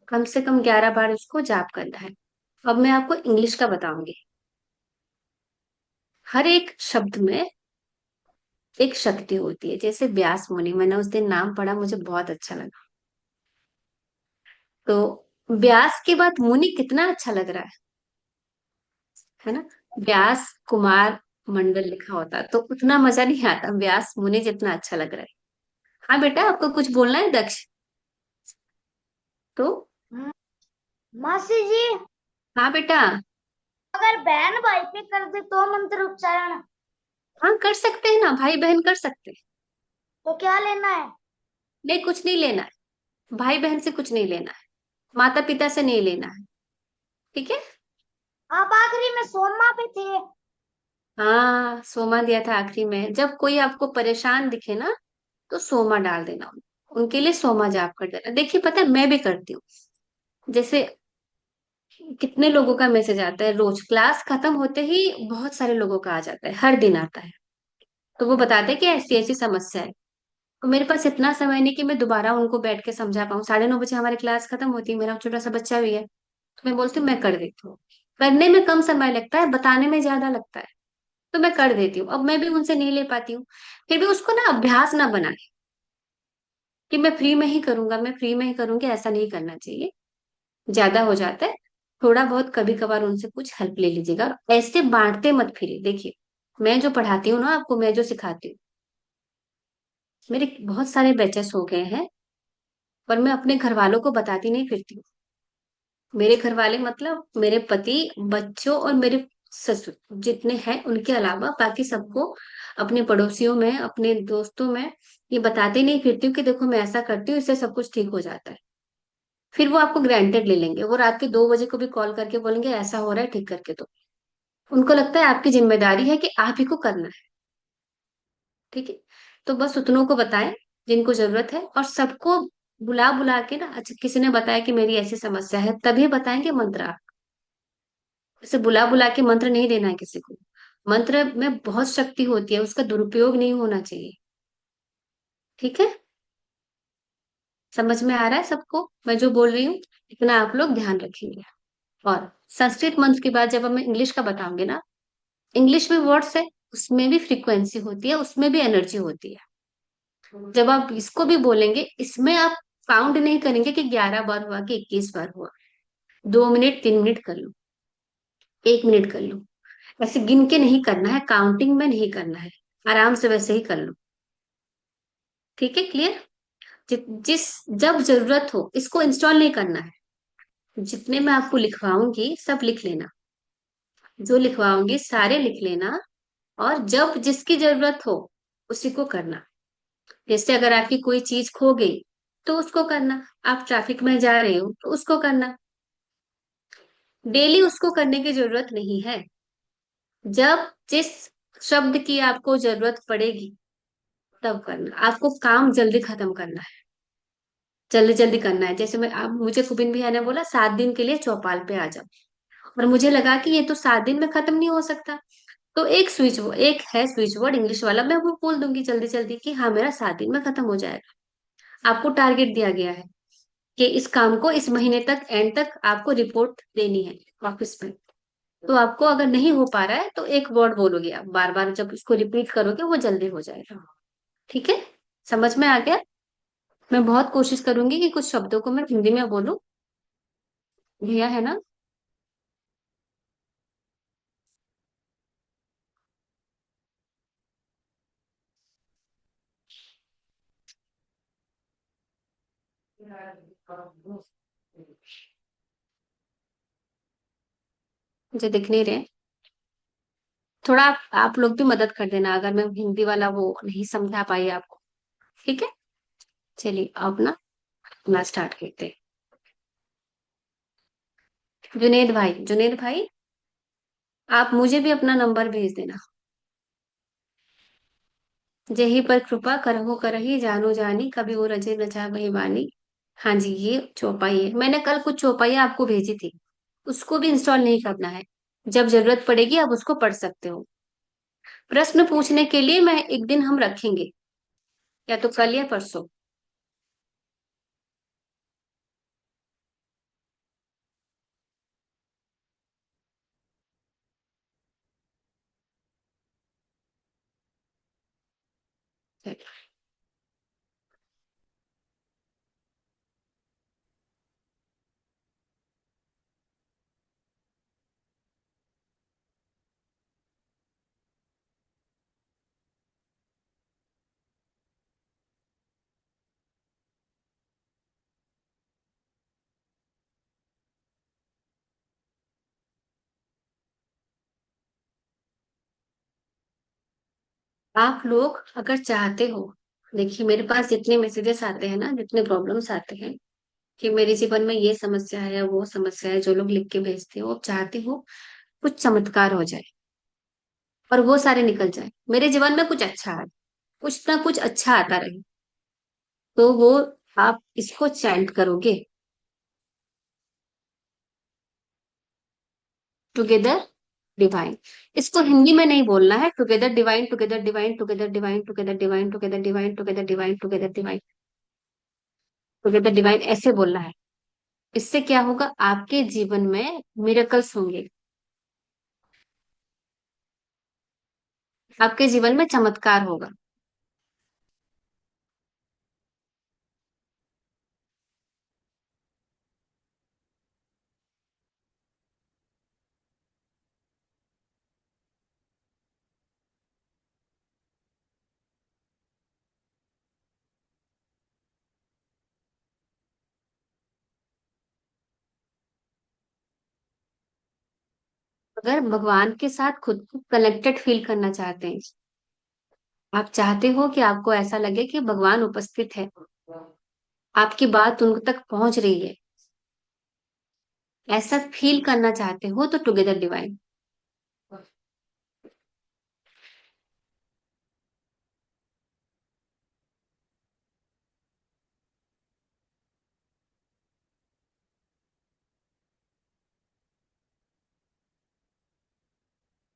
कम से कम 11 बार उसको जाप करना है। अब मैं आपको इंग्लिश का बताऊंगी। हर एक शब्द में एक शक्ति होती है, जैसे व्यास मुनि, मैंने उस दिन नाम पढ़ा, मुझे बहुत अच्छा लगा। तो व्यास के बाद मुनि कितना अच्छा लग रहा है ना। व्यास कुमार मंडल लिखा होता तो उतना मजा नहीं आता व्यास मुनि जितना अच्छा लग रहा है। हाँ बेटा, आपको कुछ बोलना है दक्ष? तो म- मासी जी, हाँ बेटा। अगर बहन भाई पे कर दे तो मंत्र उच्चारण, हाँ कर सकते हैं ना, भाई बहन कर सकते हैं। तो क्या लेना है? नहीं, कुछ नहीं लेना है। भाई बहन से कुछ नहीं लेना है, माता पिता से नहीं लेना है। ठीक है। आप आखिरी में सोमा पे थे। हाँ, सोमा दिया था आखिरी में, जब कोई आपको परेशान दिखे ना तो सोमा डाल देना, उनके लिए सोमा जाप कर देना। देखिए पता है, मैं भी करती हूँ। जैसे कितने लोगों का मैसेज आता है रोज, क्लास खत्म होते ही बहुत सारे लोगों का आ जाता है, हर दिन आता है। तो वो बताते हैं कि ऐसी ऐसी समस्या है। तो मेरे पास इतना समय नहीं कि मैं दोबारा उनको बैठ के समझा पाऊँ। 9:30 बजे हमारी क्लास खत्म होती है, मेरा छोटा सा बच्चा भी है, तो मैं बोलती हूँ मैं कर देती हूँ। करने में कम समय लगता है, बताने में ज्यादा लगता है, तो मैं कर देती हूँ। अब मैं भी उनसे नहीं ले पाती हूँ, फिर भी उसको ना अभ्यास ना बनाए कि मैं फ्री में ही करूंगा, मैं फ्री में ही करूंगी, ऐसा नहीं करना चाहिए। ज्यादा हो जाता है। थोड़ा बहुत कभी कभार उनसे कुछ हेल्प ले लीजिएगा, ऐसे बांटते मत फिरिए। देखिए, मैं जो पढ़ाती हूँ ना आपको, मैं जो सिखाती हूँ, मेरे बहुत सारे बैचेस हो गए हैं, पर मैं अपने घर वालों को बताती नहीं फिरती हूँ। मेरे घर वाले मतलब मेरे पति, बच्चों और मेरे ससुर जितने हैं, उनके अलावा बाकी सबको, अपने पड़ोसियों में, अपने दोस्तों में ये बताते नहीं फिरती हूँ कि देखो मैं ऐसा करती हूँ, इससे सब कुछ ठीक हो जाता है। फिर वो आपको ग्रांटेड ले लेंगे, वो रात के 2 बजे को भी कॉल करके बोलेंगे ऐसा हो रहा है, ठीक करके दो। उनको लगता है आपकी जिम्मेदारी है कि आप ही को करना है। ठीक है, तो बस उतनों को बताएं जिनको जरूरत है, और सबको बुला बुला के ना, अच्छा किसी ने बताया कि मेरी ऐसी समस्या है, तभी बताएंगे मंत्र आप। ऐसे बुला बुला के मंत्र नहीं देना है किसी को। मंत्र में बहुत शक्ति होती है, उसका दुरुपयोग नहीं होना चाहिए। ठीक है, समझ में आ रहा है सबको मैं जो बोल रही हूँ? इतना आप लोग ध्यान रखेंगे। और संस्कृत मंत्र के बाद जब हम इंग्लिश का बताऊंगे ना, इंग्लिश में वर्ड्स है, उसमें भी फ्रीक्वेंसी होती है, उसमें भी एनर्जी होती है। जब आप इसको भी बोलेंगे, इसमें आप काउंट नहीं करेंगे कि 11 बार हुआ कि 21 बार हुआ। 2 मिनट 3 मिनट कर लो, 1 मिनट कर लो, ऐसे गिन के नहीं करना है, काउंटिंग में नहीं करना है, आराम से वैसे ही कर लो। ठीक है, क्लियर? जिस जब जरूरत हो इसको इंस्टॉल नहीं करना है। जितने मैं आपको लिखवाऊंगी सब लिख लेना, जो लिखवाऊंगी सारे लिख लेना, और जब जिसकी जरूरत हो उसी को करना। जैसे अगर आपकी कोई चीज खो गई तो उसको करना, आप ट्रैफिक में जा रहे हो तो उसको करना। डेली उसको करने की जरूरत नहीं है। जब जिस शब्द की आपको जरूरत पड़ेगी तब करना। आपको काम जल्दी खत्म करना है, जल्दी जल्दी करना है। जैसे मैं, आप मुझे कुबिन भैया ने बोला 7 दिन के लिए चौपाल पे आ जाओ, और मुझे लगा कि ये तो 7 दिन में खत्म नहीं हो सकता, तो एक है स्विच वर्ड इंग्लिश वाला, मैं वो बोल दूंगी जल्दी जल्दी कि हाँ मेरा 7 दिन में खत्म हो जाएगा। आपको टारगेट दिया गया है कि इस काम को इस महीने तक, एंड तक आपको रिपोर्ट देनी है ऑफिस में। तो आपको अगर नहीं हो पा रहा है तो एक वर्ड बोलोगे, आप बार बार जब उसको रिपीट करोगे वो जल्दी हो जाएगा। ठीक है, समझ में आ गया? मैं बहुत कोशिश करूंगी कि कुछ शब्दों को मैं हिंदी में बोलूं। भैया है ना? मुझे दिख नहीं रहे। थोड़ा आप लोग भी मदद कर देना अगर मैं हिंदी वाला वो नहीं समझा पाई आपको। ठीक है, चलिए अब ना अपना स्टार्ट करते हैं। जुनेद भाई, आप मुझे भी अपना नंबर भेज देना। जेही पर कृपा करहु करही जानो जानी, कभी वो रजे न जा वही बानी। हाँ जी, ये चौपाई है, मैंने कल कुछ चौपाई आपको भेजी थी, उसको भी इंस्टॉल नहीं करना है। जब जरूरत पड़ेगी आप उसको पढ़ सकते हो। प्रश्न पूछने के लिए मैं एक दिन हम रखेंगे, या तो कल या परसों। आप लोग अगर चाहते हो, देखिए मेरे पास जितने मैसेजेस आते हैं ना, जितने प्रॉब्लम्स आते हैं कि मेरे जीवन में ये समस्या है वो समस्या है, जो लोग लिख के भेजते हो, आप चाहते हो कुछ चमत्कार हो जाए और वो सारे निकल जाए, मेरे जीवन में कुछ अच्छा आए, कुछ ना कुछ अच्छा आता रहे, तो वो आप इसको चैंट करोगे, टुगेदर डिवाइन। इसको हिंदी में नहीं बोलना है, together divine, together divine, together divine, together divine, together divine, together divine, together divine, together divine, ऐसे बोलना है। इससे क्या होगा, आपके जीवन में मिरेकल्स होंगे, आपके जीवन में चमत्कार होगा। अगर भगवान के साथ खुद को कनेक्टेड फील करना चाहते हैं, आप चाहते हो कि आपको ऐसा लगे कि भगवान उपस्थित है, आपकी बात उन तक पहुंच रही है, ऐसा फील करना चाहते हो तो टुगेदर डिवाइन।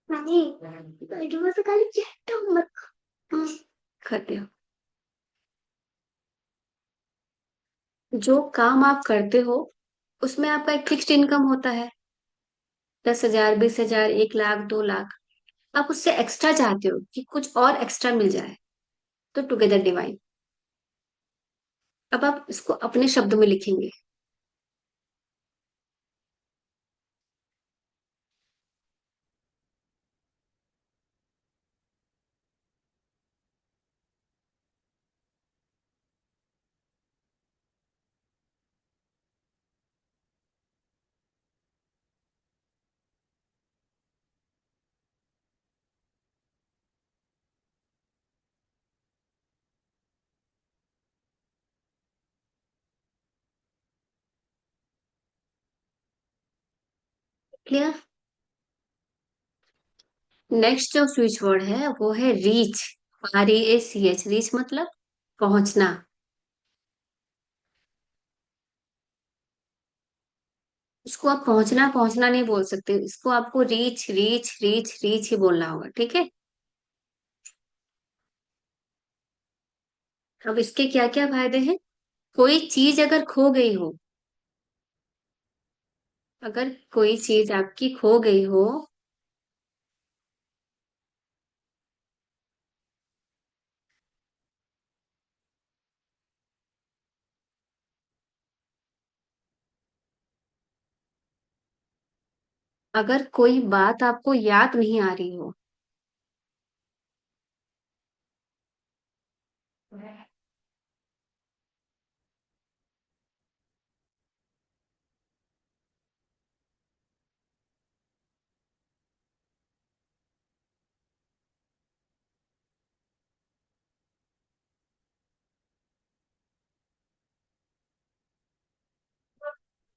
नहीं, तो से खाली चैट मत करते हो। जो काम आप करते हो उसमें आपका एक फिक्स्ड इनकम होता है, 10,000, 20,000, 1 लाख, 2 लाख। आप उससे एक्स्ट्रा चाहते हो कि कुछ और एक्स्ट्रा मिल जाए, तो टुगेदर डिवाइन। अब आप इसको अपने शब्द में लिखेंगे। क्लियर। नेक्स्ट जो स्विच वर्ड है वो है रीच। REACH, रीच मतलब पहुंचना। इसको आप पहुंचना पहुंचना नहीं बोल सकते, इसको आपको रीच रीच रीच रीच ही बोलना होगा, ठीक है। अब इसके क्या क्या फायदे हैं। कोई चीज अगर खो गई हो, अगर कोई चीज आपकी खो गई हो, अगर कोई बात आपको याद नहीं आ रही हो,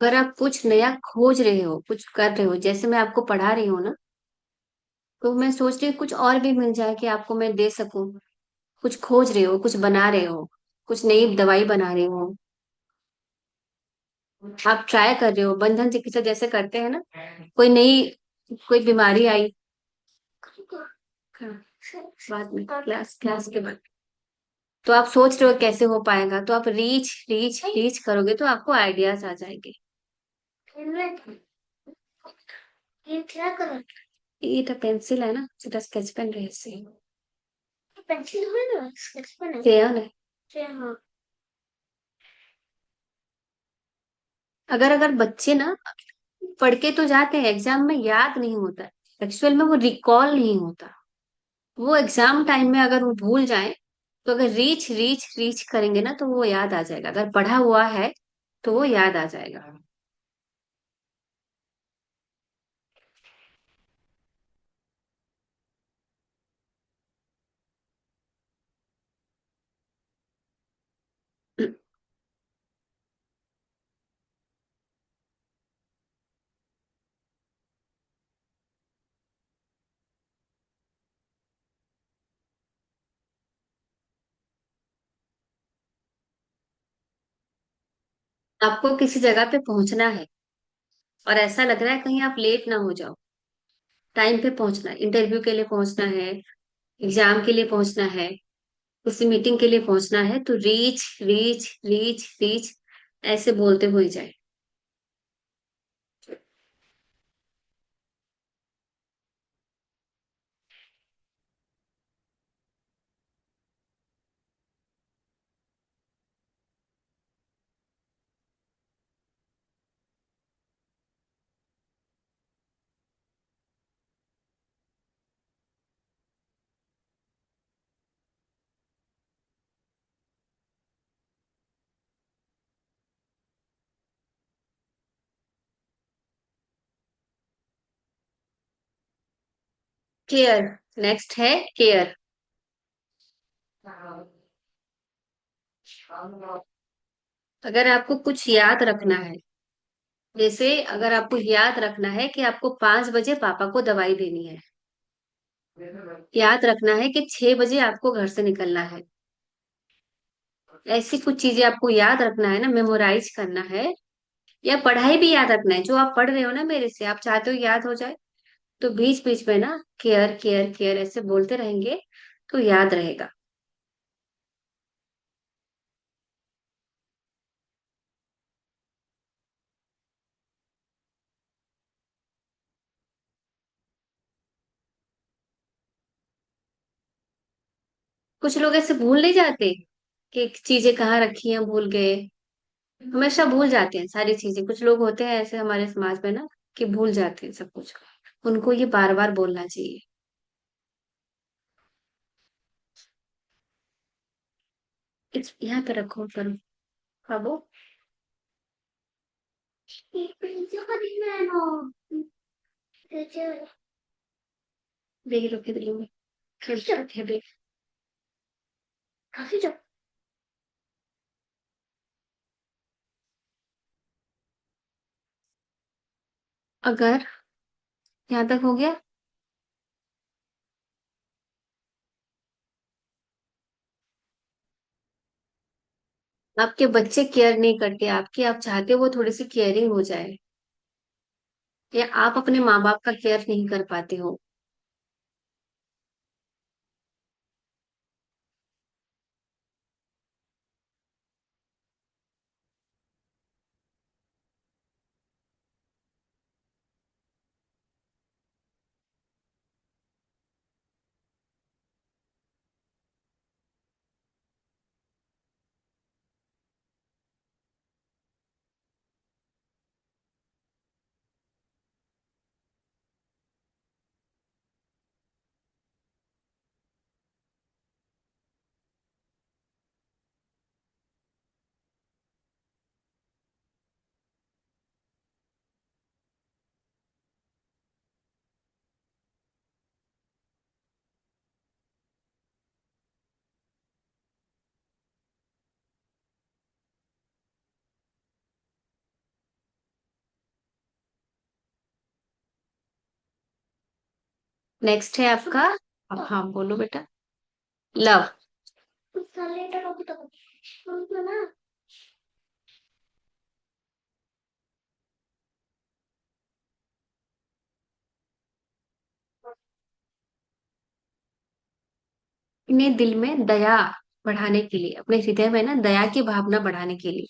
अगर आप कुछ नया खोज रहे हो, कुछ कर रहे हो, जैसे मैं आपको पढ़ा रही हूँ ना, तो मैं सोच रही हूँ कुछ और भी मिल जाए कि आपको मैं दे सकूं। कुछ खोज रहे हो, कुछ बना रहे हो, कुछ नई दवाई बना रहे हो, आप ट्राई कर रहे हो, बंधन चिकित्सा जैसे करते हैं ना, कोई नई, कोई बीमारी आई, बाद में क्लास क्लास के बाद, तो आप सोच रहे हो कैसे हो पाएगा, तो आप रीच रीच रीच करोगे तो आपको आइडियाज आ जाएंगे। ये क्या करो, ये तो पेंसिल है ना, সেটা स्केच पेन रहे पेंसिल है ना, स्केच पेन है, क्रेयॉन है। हाँ। अगर अगर बच्चे ना पढ़ के तो जाते हैं, एग्जाम में याद नहीं होता, एक्चुअल में वो रिकॉल नहीं होता। वो एग्जाम टाइम में अगर वो भूल जाए, तो अगर रीच रीच रीच करेंगे ना तो वो याद आ जाएगा, अगर पढ़ा हुआ है तो वो याद आ जाएगा। आपको किसी जगह पे पहुंचना है और ऐसा लग रहा है कहीं आप लेट ना हो जाओ, टाइम पे पहुंचना है, इंटरव्यू के लिए पहुंचना है, एग्जाम के लिए पहुंचना है, किसी मीटिंग के लिए पहुंचना है, तो रीच रीच रीच रीच ऐसे बोलते हुए जाए। केयर, नेक्स्ट है केयर। अगर आपको कुछ याद रखना है, जैसे अगर आपको याद रखना है कि आपको 5 बजे पापा को दवाई देनी है, याद रखना है कि 6 बजे आपको घर से निकलना है, ऐसी कुछ चीजें आपको याद रखना है ना, मेमोराइज करना है, या पढ़ाई भी याद रखना है, जो आप पढ़ रहे हो ना मेरे से, आप चाहते हो याद हो जाए, तो बीच बीच में ना केयर केयर केयर ऐसे बोलते रहेंगे तो याद रहेगा। कुछ लोग ऐसे भूल नहीं जाते कि चीजें कहाँ रखी हैं, भूल गए, हमेशा भूल जाते हैं सारी चीजें। कुछ लोग होते हैं ऐसे हमारे समाज में ना, कि भूल जाते हैं सब कुछ, उनको ये बार बार बोलना चाहिए। इस यहाँ पे रखो करो, खाबो। बेग रखे दिल्ली में, खेलते रखे बेग, काफी जब। अगर यहाँ तक हो गया? आपके बच्चे केयर नहीं करते आपकी, आप चाहते हो वो थोड़ी सी केयरिंग हो जाए, या आप अपने माँ बाप का केयर नहीं कर पाते हो? नेक्स्ट है आपका, अब हाँ बोलो बेटा। लव। अपने दिल में दया बढ़ाने के लिए, अपने हृदय में ना दया की भावना बढ़ाने के लिए।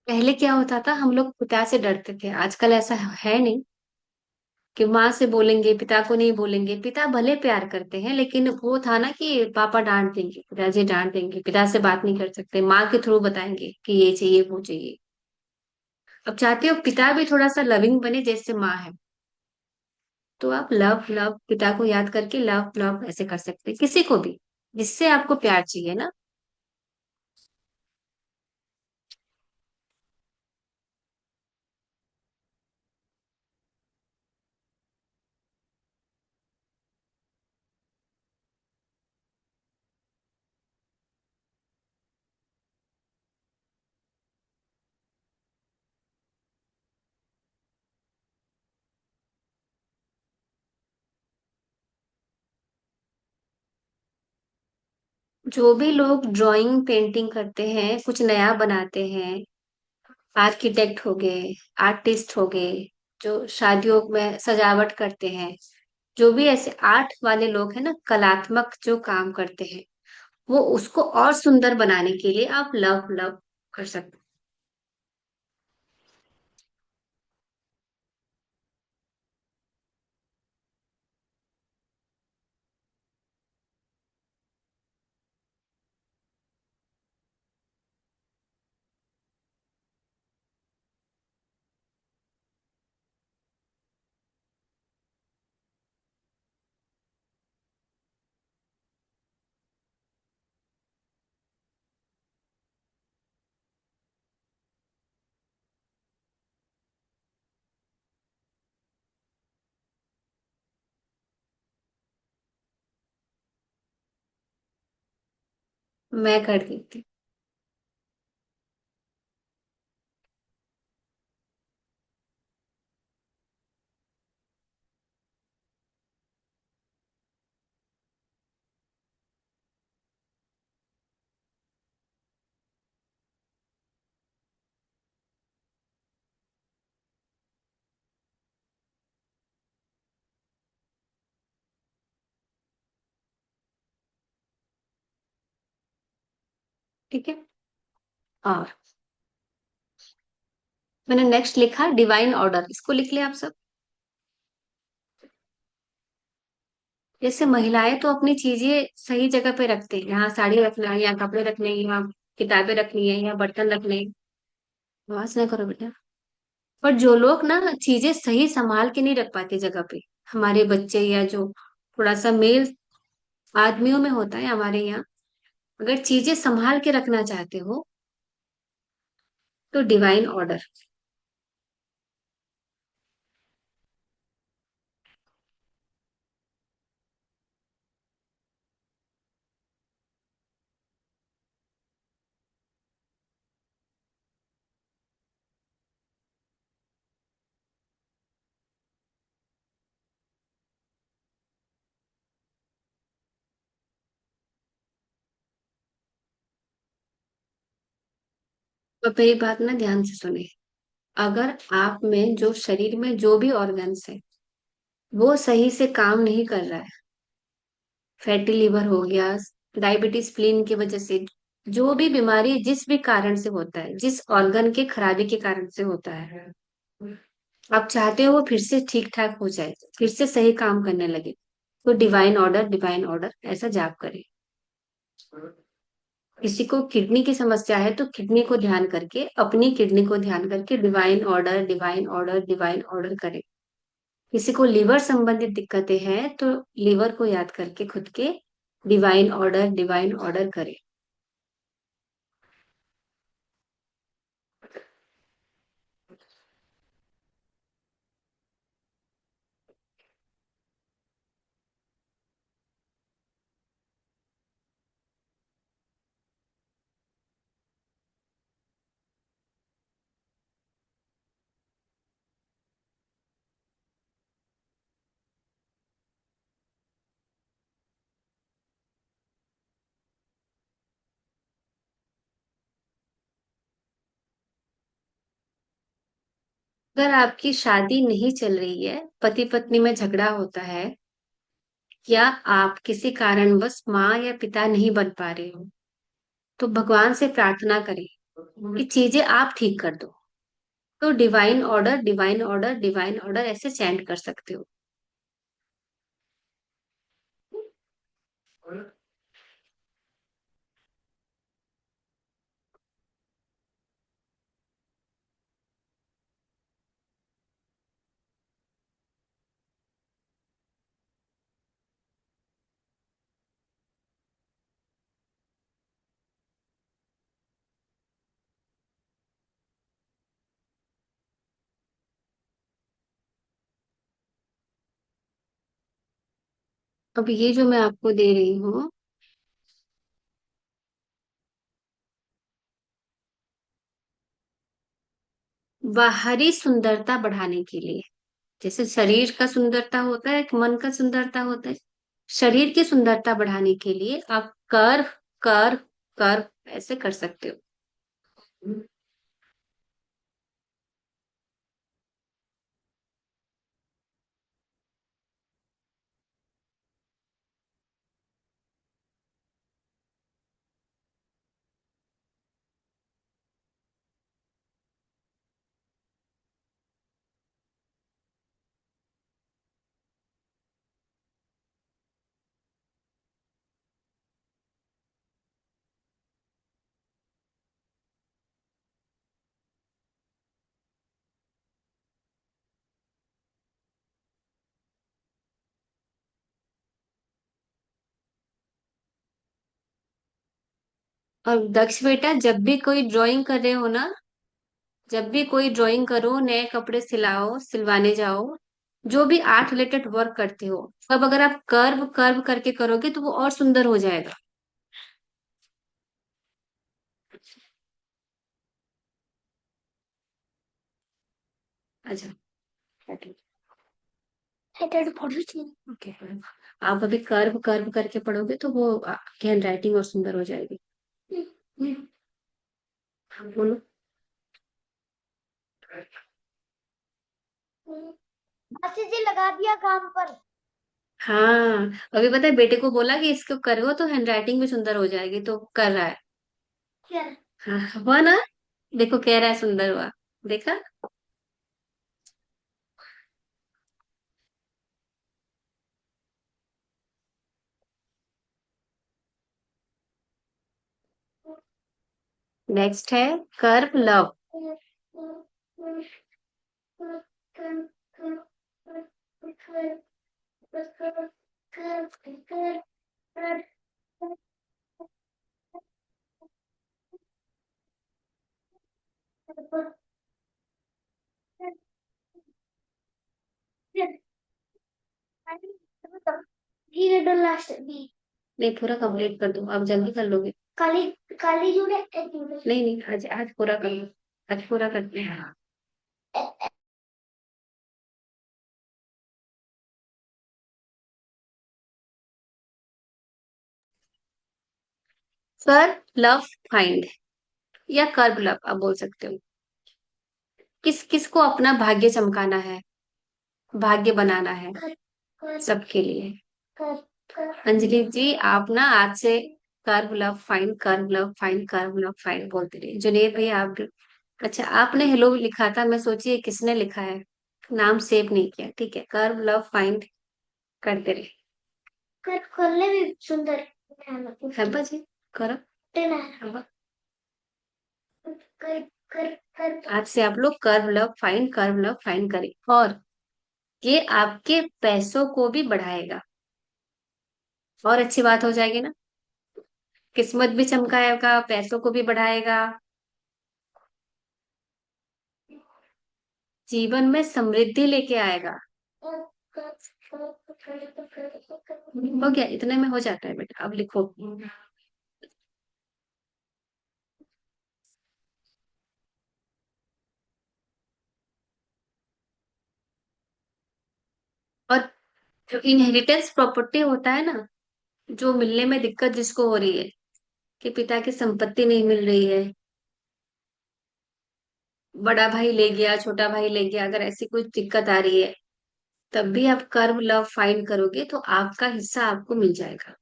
पहले क्या होता था, हम लोग पिता से डरते थे, आजकल ऐसा है नहीं कि माँ से बोलेंगे पिता को नहीं बोलेंगे। पिता भले प्यार करते हैं, लेकिन वो था ना कि पापा डांट देंगे, पिताजी डांट देंगे, पिता से बात नहीं कर सकते, माँ के थ्रू बताएंगे कि ये चाहिए वो चाहिए। अब चाहते हो पिता भी थोड़ा सा लविंग बने जैसे माँ है, तो आप लव लव पिता को याद करके लव लव ऐसे कर सकते हैं किसी को भी जिससे आपको प्यार चाहिए ना। जो भी लोग ड्राइंग पेंटिंग करते हैं, कुछ नया बनाते हैं, आर्किटेक्ट हो गए, आर्टिस्ट हो गए, जो शादियों में सजावट करते हैं, जो भी ऐसे आर्ट वाले लोग हैं ना, कलात्मक जो काम करते हैं, वो उसको और सुंदर बनाने के लिए आप लव लव कर सकते हैं। मैं कर देती। ठीक है। और मैंने नेक्स्ट लिखा डिवाइन ऑर्डर, इसको लिख लिया आप सब। जैसे महिलाएं तो अपनी चीजें सही जगह पे रखते हैं, यहाँ साड़ी रखना है, यहाँ कपड़े रखने हैं, यहाँ किताबें रखनी है, यहाँ बर्तन रखने हैं। आवाज ना करो बेटा। पर जो लोग ना चीजें सही संभाल के नहीं रख पाते जगह पे, हमारे बच्चे या जो थोड़ा सा मेल आदमियों में होता है हमारे यहाँ। अगर चीजें संभाल के रखना चाहते हो तो डिवाइन ऑर्डर। तो मेरी बात ना ध्यान से सुने। अगर आप में जो शरीर में जो भी ऑर्गन्स है वो सही से काम नहीं कर रहा है, फैटी लिवर हो गया, डायबिटीज स्प्लीन की वजह से, जो भी बीमारी जिस भी कारण से होता है, जिस ऑर्गन के खराबी के कारण से होता है, आप चाहते हो वो फिर से ठीक ठाक हो जाए, फिर से सही काम करने लगे, तो डिवाइन ऑर्डर डिवाइन ऑर्डर ऐसा जाप करें। किसी को किडनी की समस्या है तो किडनी को ध्यान करके, अपनी किडनी को ध्यान करके divine order divine order divine order करें। किसी को लीवर संबंधित दिक्कतें हैं तो लीवर को याद करके खुद के डिवाइन ऑर्डर करें। अगर आपकी शादी नहीं चल रही है, पति पत्नी में झगड़ा होता है, या आप किसी कारणवश माँ या पिता नहीं बन पा रहे हो, तो भगवान से प्रार्थना करें कि चीजें आप ठीक कर दो। तो divine order divine order divine order ऐसे चैंट कर सकते हो। अब ये जो मैं आपको दे रही हूँ, बाहरी सुंदरता बढ़ाने के लिए, जैसे शरीर का सुंदरता होता है, एक मन का सुंदरता होता है, शरीर की सुंदरता बढ़ाने के लिए आप कर्व कर्व कर्व ऐसे कर सकते हो। और दक्ष बेटा, जब भी कोई ड्राइंग कर रहे हो ना, जब भी कोई ड्राइंग करो, नए कपड़े सिलाओ, सिलवाने जाओ, जो भी आर्ट रिलेटेड वर्क करते हो, तब अगर आप कर्व कर्व करके करोगे तो वो और सुंदर हो जाएगा। अच्छा, ओके। आप अभी कर्व कर्व करके पढ़ोगे तो वो आपकी हैंड राइटिंग और सुंदर हो जाएगी। बोलो। मासी जी लगा दिया काम पर। हाँ, अभी पता है बेटे को बोला कि इसको करो तो हैंड राइटिंग भी सुंदर हो जाएगी, तो कर रहा है। क्या? हाँ, हुआ ना। देखो कह रहा है सुंदर हुआ। देखा। नेक्स्ट है कर्व लव। लास्ट नहीं, पूरा कंप्लीट कर दो, आप जल्दी कर लोगे। काली काली जुड़े नहीं नहीं, आज आज पूरा कर लो, आज पूरा करते हैं। सर, लव फाइंड या कर्व लव आप बोल सकते हो। किस किस को अपना भाग्य चमकाना है, भाग्य बनाना है सबके लिए। अंजलि जी, आप ना आज से curve love find, curve love find, curve love find बोलते रहिए। जुनेद भाई आप भी। अच्छा, आपने हेलो लिखा था, मैं सोची ये किसने लिखा है, नाम सेव नहीं किया। ठीक है, कर्व लव फाइंड करते रहे। करने भी सुंदर है बाजी, करो। कर कर कर आज से आप लोग curve love find, curve love find करें, और ये आपके पैसों को भी बढ़ाएगा, और अच्छी बात हो जाएगी ना। किस्मत भी चमकाएगा, पैसों को भी बढ़ाएगा, जीवन में समृद्धि लेके आएगा। हो गया, इतने में हो जाता है बेटा, अब लिखो। और जो इनहेरिटेंस प्रॉपर्टी होता है ना, जो मिलने में दिक्कत जिसको हो रही है, कि पिता की संपत्ति नहीं मिल रही है, बड़ा भाई ले गया, छोटा भाई ले गया, अगर ऐसी कोई दिक्कत आ रही है, तब भी आप कर्व लव फाइंड करोगे तो आपका हिस्सा आपको मिल जाएगा।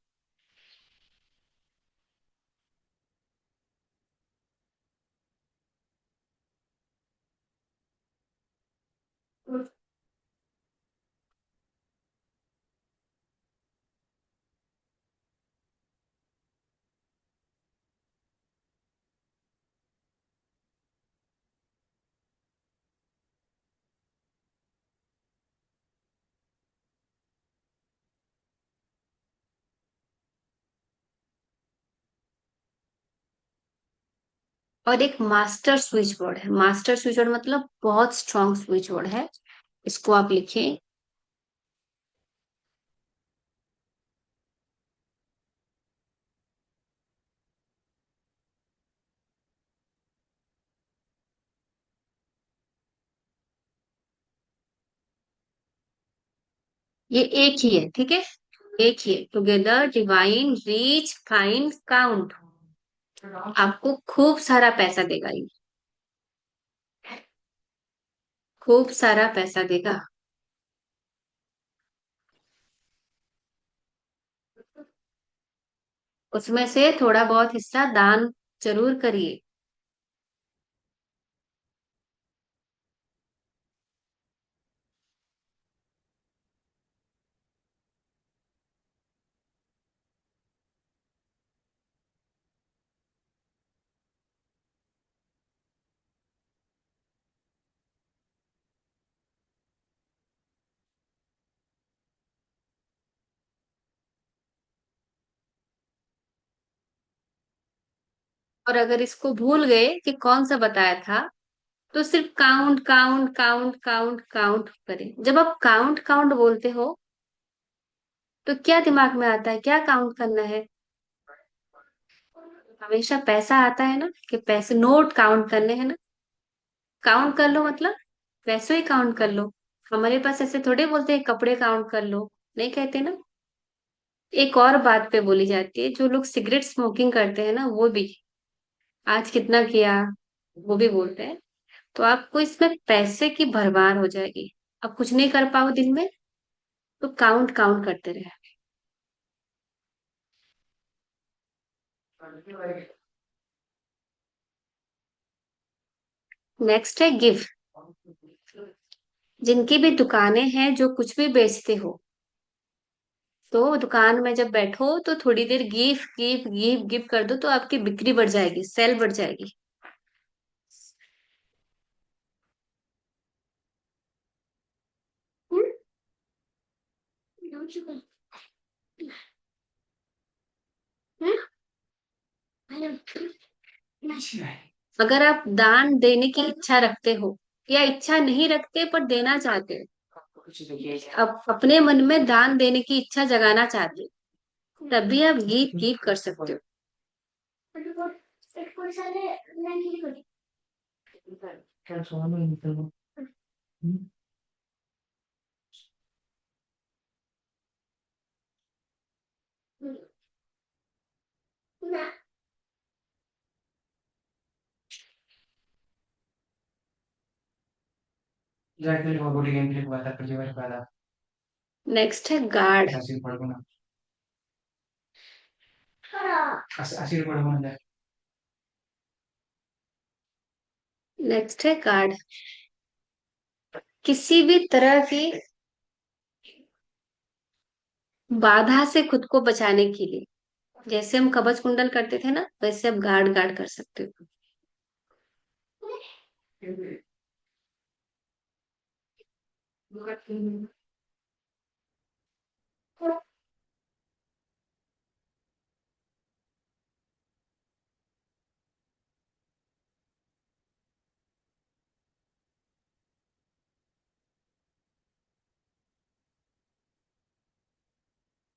और एक मास्टर स्विच बोर्ड है, मास्टर स्विच बोर्ड मतलब बहुत स्ट्रांग स्विच बोर्ड है, इसको आप लिखें। ये एक ही है, ठीक है, एक ही है। Together divine reach find count, आपको खूब सारा पैसा देगा ये, खूब सारा पैसा देगा। उसमें से थोड़ा बहुत हिस्सा दान जरूर करिए। और अगर इसको भूल गए कि कौन सा बताया था, तो सिर्फ count count count count count करें। जब आप काउंट काउंट बोलते हो तो क्या दिमाग में आता है, क्या काउंट करना है? हमेशा पैसा आता है ना, कि पैसे नोट काउंट करने हैं ना। काउंट कर लो मतलब पैसों ही काउंट कर लो। हमारे पास ऐसे थोड़े बोलते हैं कपड़े काउंट कर लो, नहीं कहते ना। एक और बात पे बोली जाती है, जो लोग सिगरेट स्मोकिंग करते हैं ना, वो भी आज कितना किया वो भी बोलते हैं। तो आपको इसमें पैसे की भरमार हो जाएगी, आप कुछ नहीं कर पाओ दिन में, तो काउंट काउंट करते रहे। नेक्स्ट है गिव। जिनकी भी दुकानें हैं, जो कुछ भी बेचते हो, तो दुकान में जब बैठो तो थोड़ी देर गिव गिव गिव गिव कर दो, तो आपकी बिक्री बढ़ जाएगी, सेल बढ़ जाएगी। अगर आप दान देने की इच्छा रखते हो या इच्छा नहीं रखते पर देना चाहते हो, अब अपने मन में दान देने की इच्छा जगाना चाहते हो, तभी आप गीत गीत कर सकते हो। नेक्स्ट है गार्ड। नेक्स्ट है गार्ड। किसी भी तरह की बाधा से खुद को बचाने के लिए, जैसे हम कवच कुंडल करते थे ना, वैसे आप गार्ड गार्ड कर सकते हो।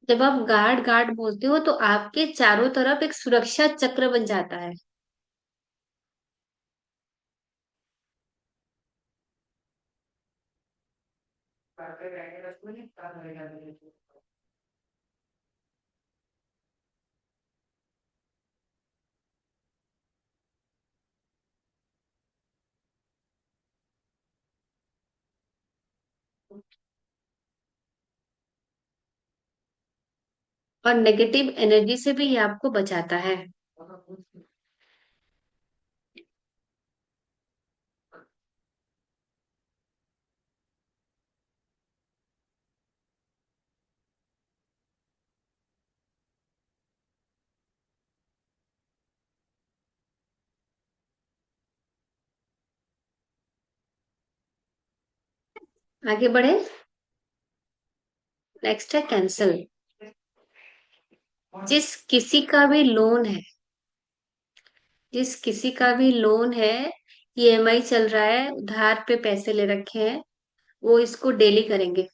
जब आप गार्ड गार्ड बोलते हो तो आपके चारों तरफ एक सुरक्षा चक्र बन जाता है। और नेगेटिव एनर्जी से भी ये आपको बचाता है। आगे बढ़े। नेक्स्ट है कैंसल। जिस किसी का भी लोन है, जिस किसी का भी लोन है, ईएमआई चल रहा है, उधार पे पैसे ले रखे हैं, वो इसको डेली करेंगे।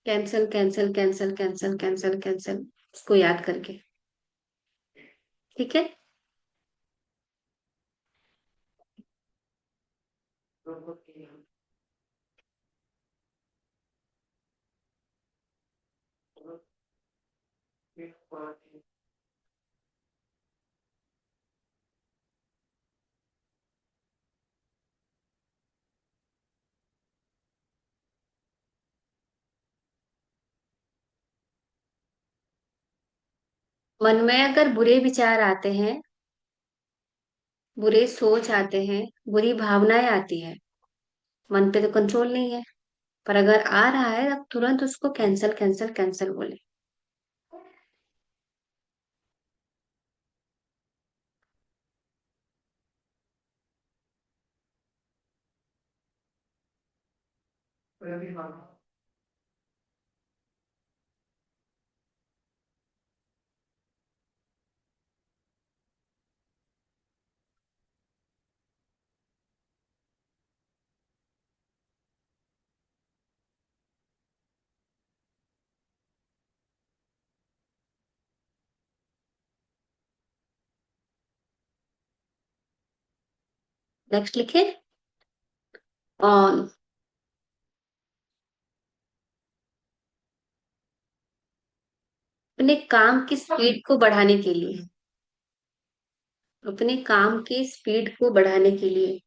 Cancel cancel cancel cancel cancel cancel, इसको याद करके। ठीक है। मन में अगर बुरे विचार आते हैं, बुरे सोच आते हैं, बुरी भावनाएं आती है, मन पे तो कंट्रोल नहीं है, पर अगर आ रहा है अब तुरंत उसको कैंसल कैंसल कैंसल बोले। नेक्स्ट लिखे ऑन। अपने काम की स्पीड को बढ़ाने के लिए, अपने काम की स्पीड को बढ़ाने के लिए।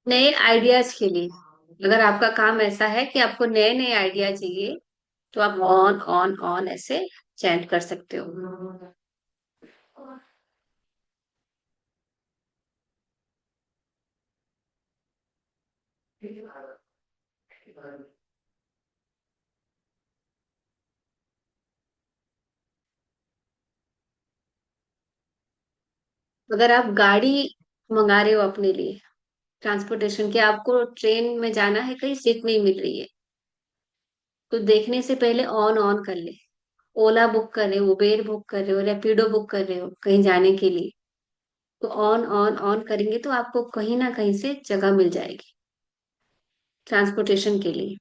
नए आइडियाज के लिए, अगर आपका काम ऐसा है कि आपको नए नए आइडिया चाहिए, तो आप ऑन ऑन ऑन ऐसे चैंट कर सकते हो। अगर आप गाड़ी मंगा रहे हो अपने लिए, ट्रांसपोर्टेशन की, आपको ट्रेन में जाना है, कहीं सीट नहीं मिल रही है, तो देखने से पहले ऑन ऑन कर ले। ओला बुक कर रहे हो, उबेर बुक कर रहे हो, रैपिडो बुक कर रहे हो कहीं जाने के लिए, तो ऑन ऑन ऑन करेंगे तो आपको कहीं ना कहीं से जगह मिल जाएगी ट्रांसपोर्टेशन के लिए।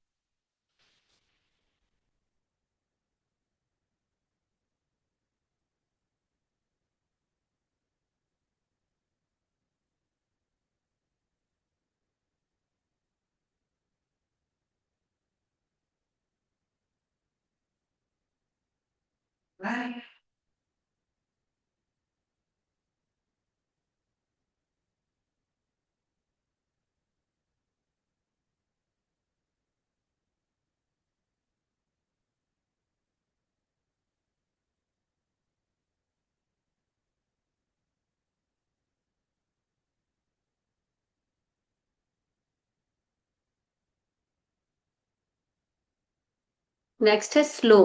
नेक्स्ट है स्लो।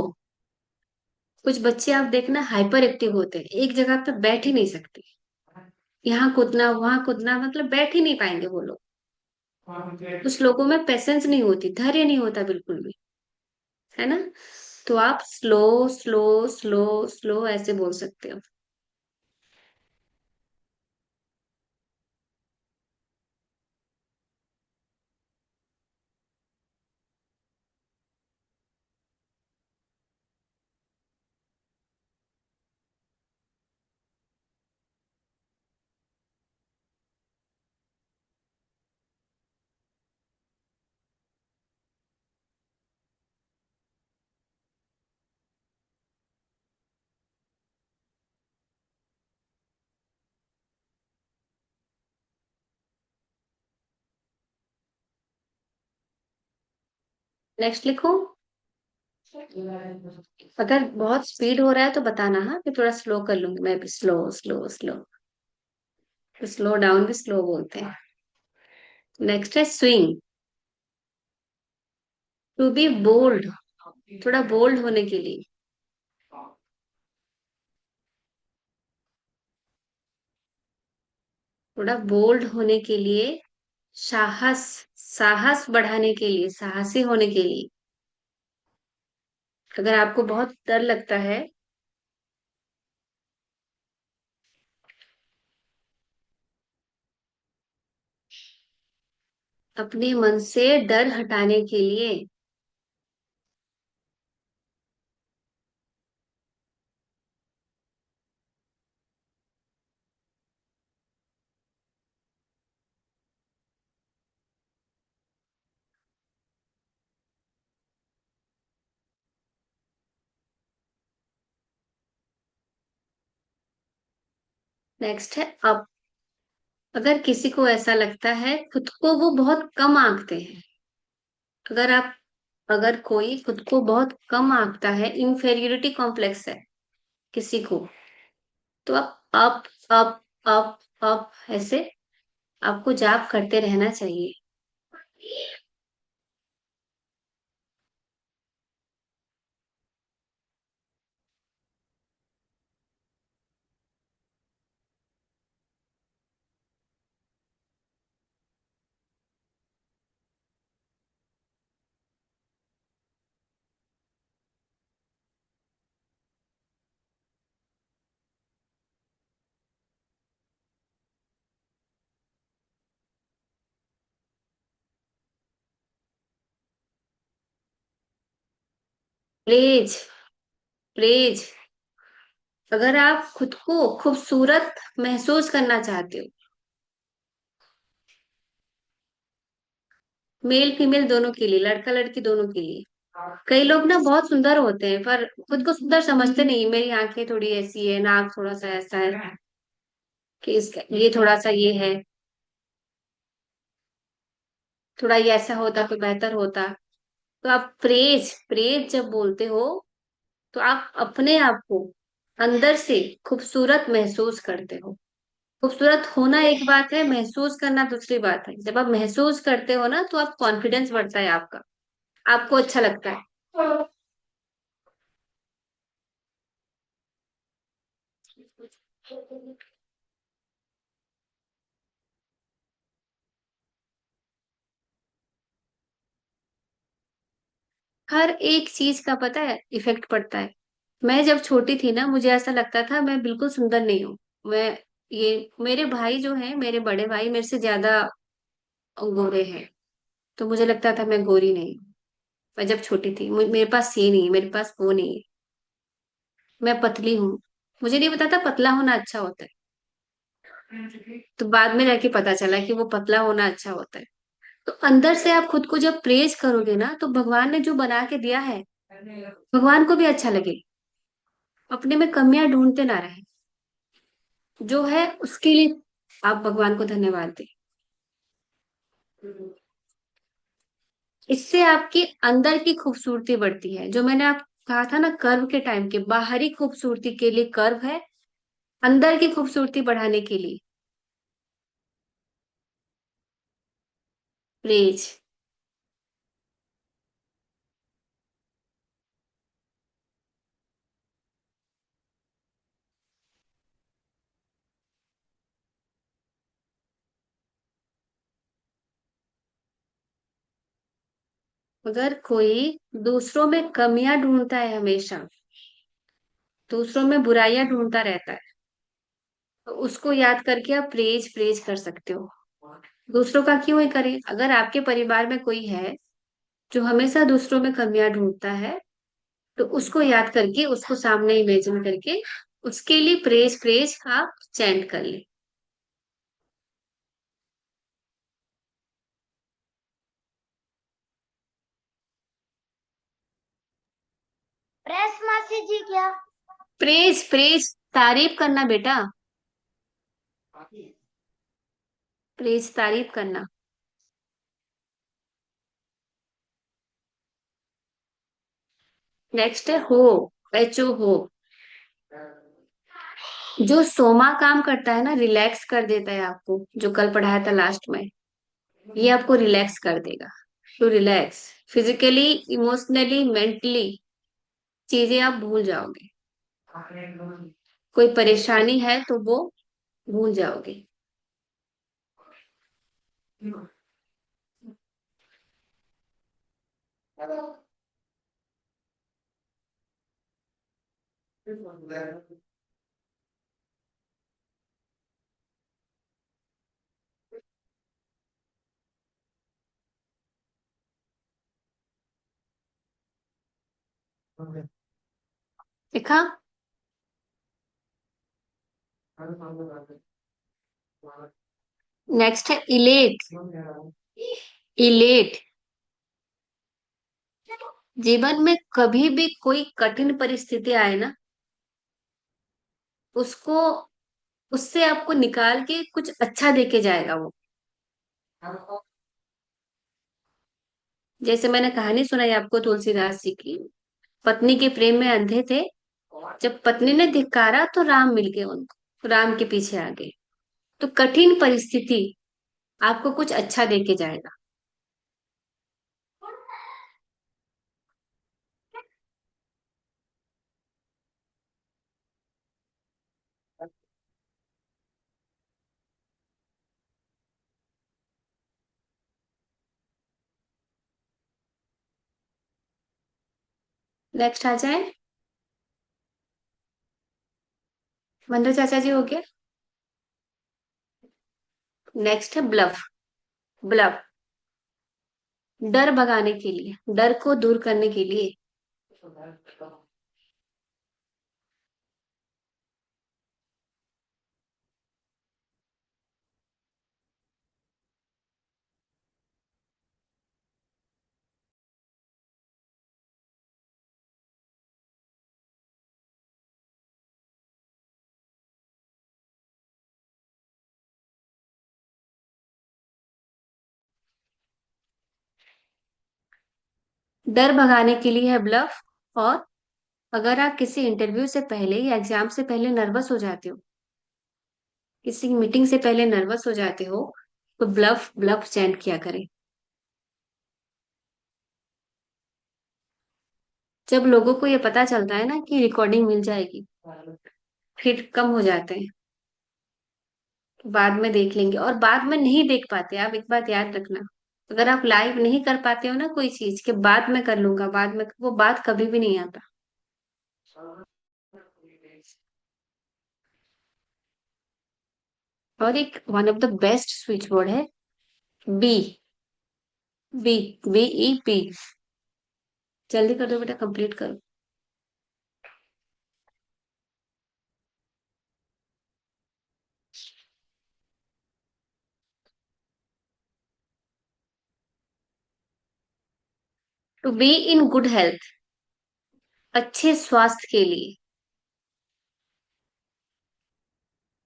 कुछ बच्चे आप देखना हाइपर एक्टिव होते हैं, एक जगह पे बैठ ही नहीं सकते, यहाँ कूदना वहां कूदना, मतलब बैठ ही नहीं पाएंगे वो लोग। कुछ लोगों में पेशेंस नहीं होती, धैर्य नहीं होता बिल्कुल भी, है ना। तो आप स्लो स्लो स्लो स्लो ऐसे बोल सकते हो। नेक्स्ट लिखो। अगर बहुत स्पीड हो रहा है तो बताना, हाँ, मैं थोड़ा स्लो कर लूंगी, मैं भी स्लो स्लो स्लो। तो स्लो डाउन भी स्लो बोलते हैं। नेक्स्ट है स्विंग। टू बी बोल्ड, थोड़ा बोल्ड होने के लिए, थोड़ा बोल्ड होने के लिए, साहस, साहस बढ़ाने के लिए, साहसी होने के लिए। अगर आपको बहुत डर लगता है, अपने मन से डर हटाने के लिए, नेक्स्ट है अप। अगर किसी को ऐसा लगता है खुद को वो बहुत कम आंकते हैं, अगर आप, अगर कोई खुद को बहुत कम आंकता है, इंफेरियोरिटी कॉम्प्लेक्स है किसी को, तो आप अप अप अप अप ऐसे आपको जाप करते रहना चाहिए। Praise, praise. अगर आप खुद को खूबसूरत महसूस करना चाहते हो, मेल फीमेल दोनों के लिए, लड़का लड़की दोनों के लिए। कई लोग ना बहुत सुंदर होते हैं पर खुद को सुंदर समझते नहीं, मेरी आंखें थोड़ी ऐसी है, नाक थोड़ा सा ऐसा है, कि इसका ये थोड़ा सा ये है। थोड़ा ये ऐसा होता तो बेहतर होता। तो आप प्रेज प्रेज जब बोलते हो तो आप अपने आप को अंदर से खूबसूरत महसूस करते हो। खूबसूरत होना एक बात है, महसूस करना दूसरी बात है। जब आप महसूस करते हो ना तो आप कॉन्फिडेंस बढ़ता है आपका, आपको अच्छा लगता है। हर एक चीज का पता है इफेक्ट पड़ता है। मैं जब छोटी थी ना मुझे ऐसा लगता था मैं बिल्कुल सुंदर नहीं हूँ। मैं ये मेरे भाई जो हैं, मेरे बड़े भाई मेरे से ज्यादा गोरे हैं, तो मुझे लगता था मैं गोरी नहीं हूँ। मैं जब छोटी थी मेरे पास ये नहीं है, मेरे पास वो नहीं है, मैं पतली हूँ। मुझे नहीं पता था पतला होना अच्छा होता है, तो बाद में जाके पता चला कि वो पतला होना अच्छा होता है। तो अंदर से आप खुद को जब प्रेज करोगे ना तो भगवान ने जो बना के दिया है भगवान को भी अच्छा लगे। अपने में कमियां ढूंढते ना रहे, जो है उसके लिए आप भगवान को धन्यवाद दें। इससे आपकी अंदर की खूबसूरती बढ़ती है। जो मैंने आप कहा था ना, कर्व के टाइम के बाहरी खूबसूरती के लिए कर्व है, अंदर की खूबसूरती बढ़ाने के लिए प्रेज। अगर कोई दूसरों में कमियां ढूंढता है, हमेशा दूसरों में बुराइयां ढूंढता रहता है, तो उसको याद करके आप प्रेज प्रेज कर सकते हो। दूसरों का क्यों ही करें। अगर आपके परिवार में कोई है जो हमेशा दूसरों में कमियां ढूंढता है, तो उसको याद करके, उसको सामने इमेजिन करके उसके लिए प्रेज प्रेज आप चैंट कर ले। प्रेस मासी जी क्या? प्रेज प्रेज तारीफ करना बेटा, प्रेज तारीफ करना। नेक्स्ट है हो, एच ओ हो। जो सोमा काम करता है ना, रिलैक्स कर देता है आपको, जो कल पढ़ाया था लास्ट में, ये आपको रिलैक्स कर देगा। To relax physically, emotionally, mentally, चीजें आप भूल जाओगे। कोई परेशानी है तो वो भूल जाओगे। देखा। नेक्स्ट है इलेट। इलेट, जीवन में कभी भी कोई कठिन परिस्थिति आए ना, उसको, उससे आपको निकाल के कुछ अच्छा देके जाएगा वो। जैसे मैंने कहानी सुनाई आपको तुलसीदास जी की, पत्नी के प्रेम में अंधे थे, जब पत्नी ने धिक्कारा तो राम मिल गए उनको, राम के पीछे आ गए। तो कठिन परिस्थिति आपको कुछ अच्छा देके जाएगा। नेक्स्ट आ जाए, मंदर चाचा जी हो गया। नेक्स्ट है ब्लफ। ब्लफ, डर भगाने के लिए, डर को दूर करने के लिए। डर भगाने के लिए है ब्लफ। और अगर आप किसी इंटरव्यू से पहले या एग्जाम से पहले नर्वस हो जाते हो, किसी मीटिंग से पहले नर्वस हो जाते हो, तो ब्लफ ब्लफ चैंट किया करें। जब लोगों को ये पता चलता है ना कि रिकॉर्डिंग मिल जाएगी, फिर कम हो जाते हैं, बाद में देख लेंगे। और बाद में नहीं देख पाते, आप एक बात याद रखना, अगर आप लाइव नहीं कर पाते हो ना कोई चीज के बाद में कर लूंगा, बाद में, वो बात कभी भी नहीं आता। और एक one of the best switchboard है बी। B, BEP। जल्दी कर दो बेटा, कंप्लीट करो। To be in good health, अच्छे स्वास्थ्य के लिए।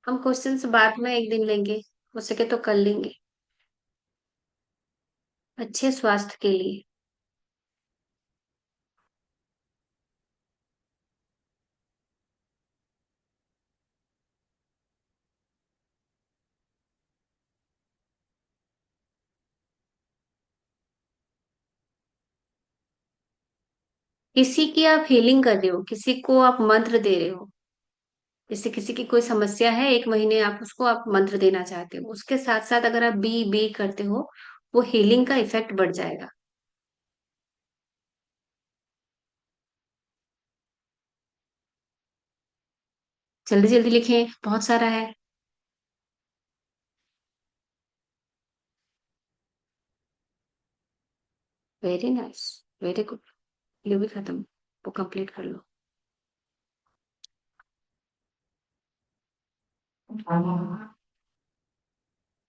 हम क्वेश्चंस बाद में एक दिन लेंगे, हो सके तो कर लेंगे। अच्छे स्वास्थ्य के लिए। किसी की आप हीलिंग कर रहे हो, किसी को आप मंत्र दे रहे हो, जैसे किसी की कोई समस्या है, 1 महीने आप उसको आप मंत्र देना चाहते हो, उसके साथ साथ अगर आप बी बी करते हो, वो हीलिंग का इफेक्ट बढ़ जाएगा। जल्दी जल्दी लिखें, बहुत सारा है। Very nice, very good. ये भी खत्म, वो कंप्लीट कर लो।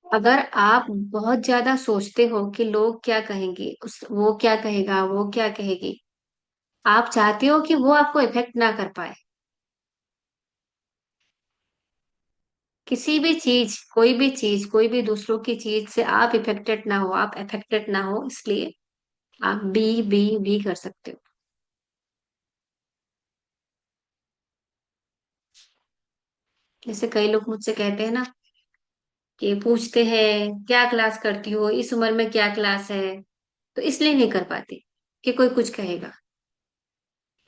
अगर आप बहुत ज्यादा सोचते हो कि लोग क्या कहेंगे, उस वो क्या कहेगा, वो क्या कहेगी, आप चाहते हो कि वो आपको इफेक्ट ना कर पाए, किसी भी चीज, कोई भी चीज, कोई भी दूसरों की चीज से आप इफेक्टेड ना हो, आप अफेक्टेड ना हो, इसलिए आप बी कर सकते हो। जैसे कई लोग मुझसे कहते हैं ना, कि पूछते हैं क्या क्लास करती हो, इस उम्र में क्या क्लास है, तो इसलिए नहीं कर पाते कि कोई कुछ कहेगा।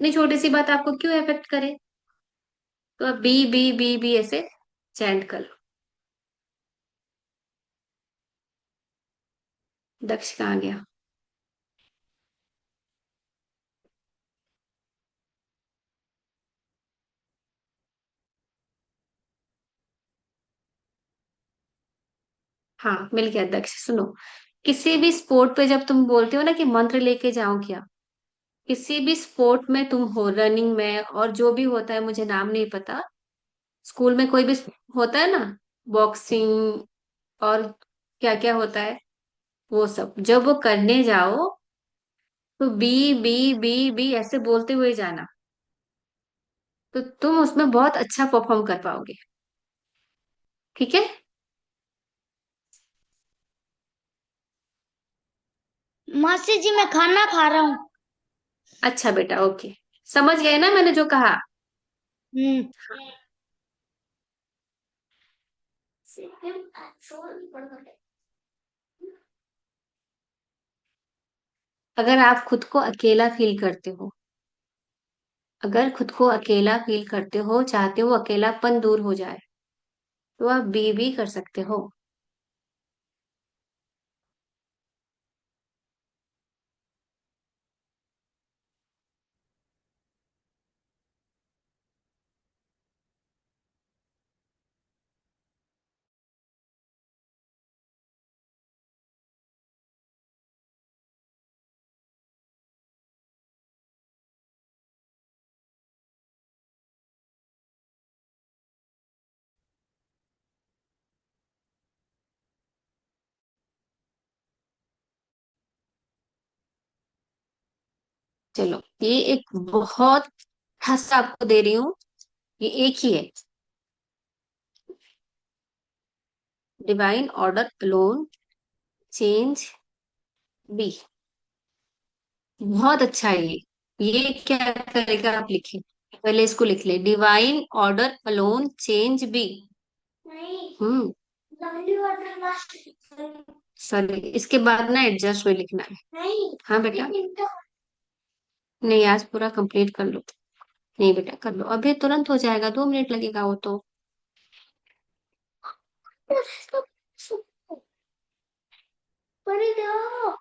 इतनी छोटी सी बात आपको क्यों इफेक्ट करे, तो आप बी ऐसे चैंट कर लो। दक्ष कहाँ गया? हाँ, मिल गया दक्ष। सुनो, किसी भी स्पोर्ट पे जब तुम बोलते हो ना कि मंत्र लेके जाओ क्या, किसी भी स्पोर्ट में तुम हो, रनिंग में और जो भी होता है, मुझे नाम नहीं पता, स्कूल में कोई भी होता है ना, बॉक्सिंग और क्या क्या होता है, वो सब जब वो करने जाओ, तो बी ऐसे बोलते हुए जाना, तो तुम उसमें बहुत अच्छा परफॉर्म कर पाओगे। ठीक है? मासी जी मैं खाना खा रहा हूँ। अच्छा बेटा, ओके। समझ गए ना मैंने जो कहा? हम्म। अगर आप खुद को अकेला फील करते हो, अगर खुद को अकेला फील करते हो, चाहते हो अकेलापन दूर हो जाए, तो आप बी कर सकते हो। चलो, ये एक बहुत हंस आपको दे रही हूँ, ये एक ही है। Divine order alone change be. बहुत अच्छा है ये क्या करेगा आप लिखिए, पहले इसको लिख ले, divine order alone change be. नहीं, hmm. Lovely water last. Sorry, इसके बाद ना एडजस्ट हुए लिखना है। नहीं, हाँ बेटा। इनका नहीं, आज पूरा कंप्लीट कर लो। नहीं बेटा, कर लो अभी, तुरंत हो जाएगा, 2 मिनट लगेगा वो तो। पढ़ दो।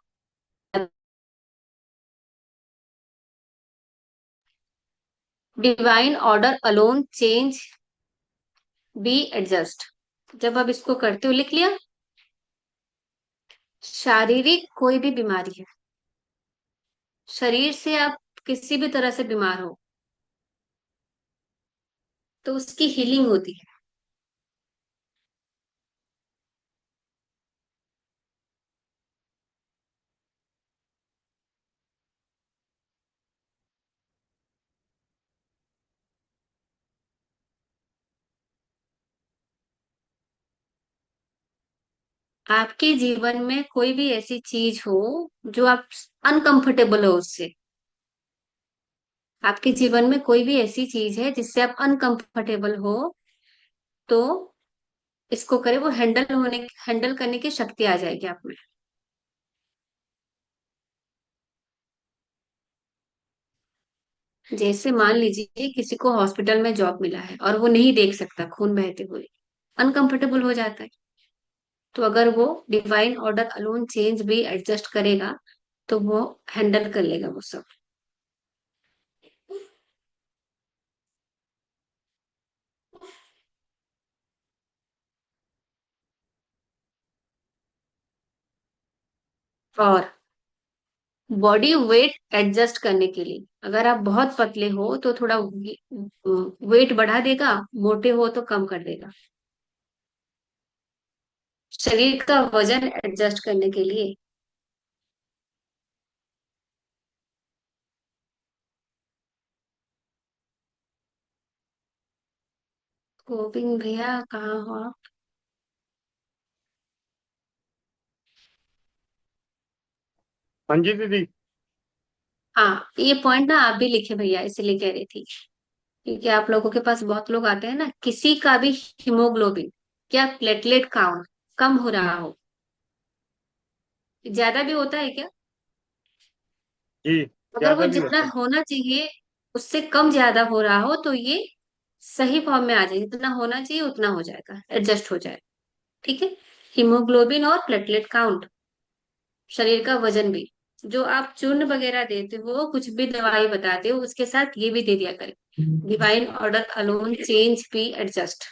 Divine order alone change be adjust. जब आप इसको करते हो, लिख लिया। शारीरिक कोई भी बीमारी है, शरीर से आप किसी भी तरह से बीमार हो, तो उसकी हीलिंग होती है। आपके जीवन में कोई भी ऐसी चीज हो जो आप अनकंफर्टेबल हो उससे, आपके जीवन में कोई भी ऐसी चीज है जिससे आप अनकंफर्टेबल हो, तो इसको करे, वो हैंडल करने की शक्ति आ जाएगी आप में। जैसे मान लीजिए किसी को हॉस्पिटल में जॉब मिला है और वो नहीं देख सकता खून बहते हुए, अनकंफर्टेबल हो जाता है। तो अगर वो डिवाइन ऑर्डर अलोन चेंज भी एडजस्ट करेगा, तो वो हैंडल कर लेगा वो सब। और बॉडी वेट एडजस्ट करने के लिए, अगर आप बहुत पतले हो तो थोड़ा वेट बढ़ा देगा, मोटे हो तो कम कर देगा। शरीर का वजन एडजस्ट करने के लिए। गोविंद भैया कहाँ हो आप? हाँ जी दीदी। हाँ, ये पॉइंट ना आप भी लिखे भैया, इसलिए कह रही थी, क्योंकि आप लोगों के पास बहुत लोग आते हैं ना, किसी का भी हीमोग्लोबिन क्या प्लेटलेट काउंट कम हो रहा हो, ज्यादा भी होता है क्या? जी, अगर वो ज्यादा भी जितना होता है। होना चाहिए उससे कम ज्यादा हो रहा हो, तो ये सही फॉर्म में आ जाएगा, जितना होना चाहिए उतना हो जाएगा, एडजस्ट हो जाएगा। ठीक है। हीमोग्लोबिन और प्लेटलेट काउंट, शरीर का वजन भी, जो आप चूर्ण वगैरह देते हो, कुछ भी दवाई बताते हो, उसके साथ ये भी दे दिया करें, divine order alone change be adjust.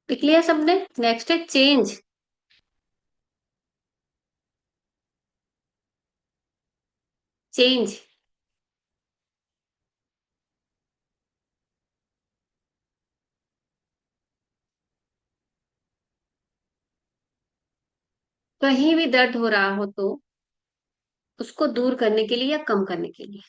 लिख लिया सबने? नेक्स्ट है चेंज। चेंज कहीं भी दर्द हो रहा हो तो उसको दूर करने के लिए या कम करने के लिए।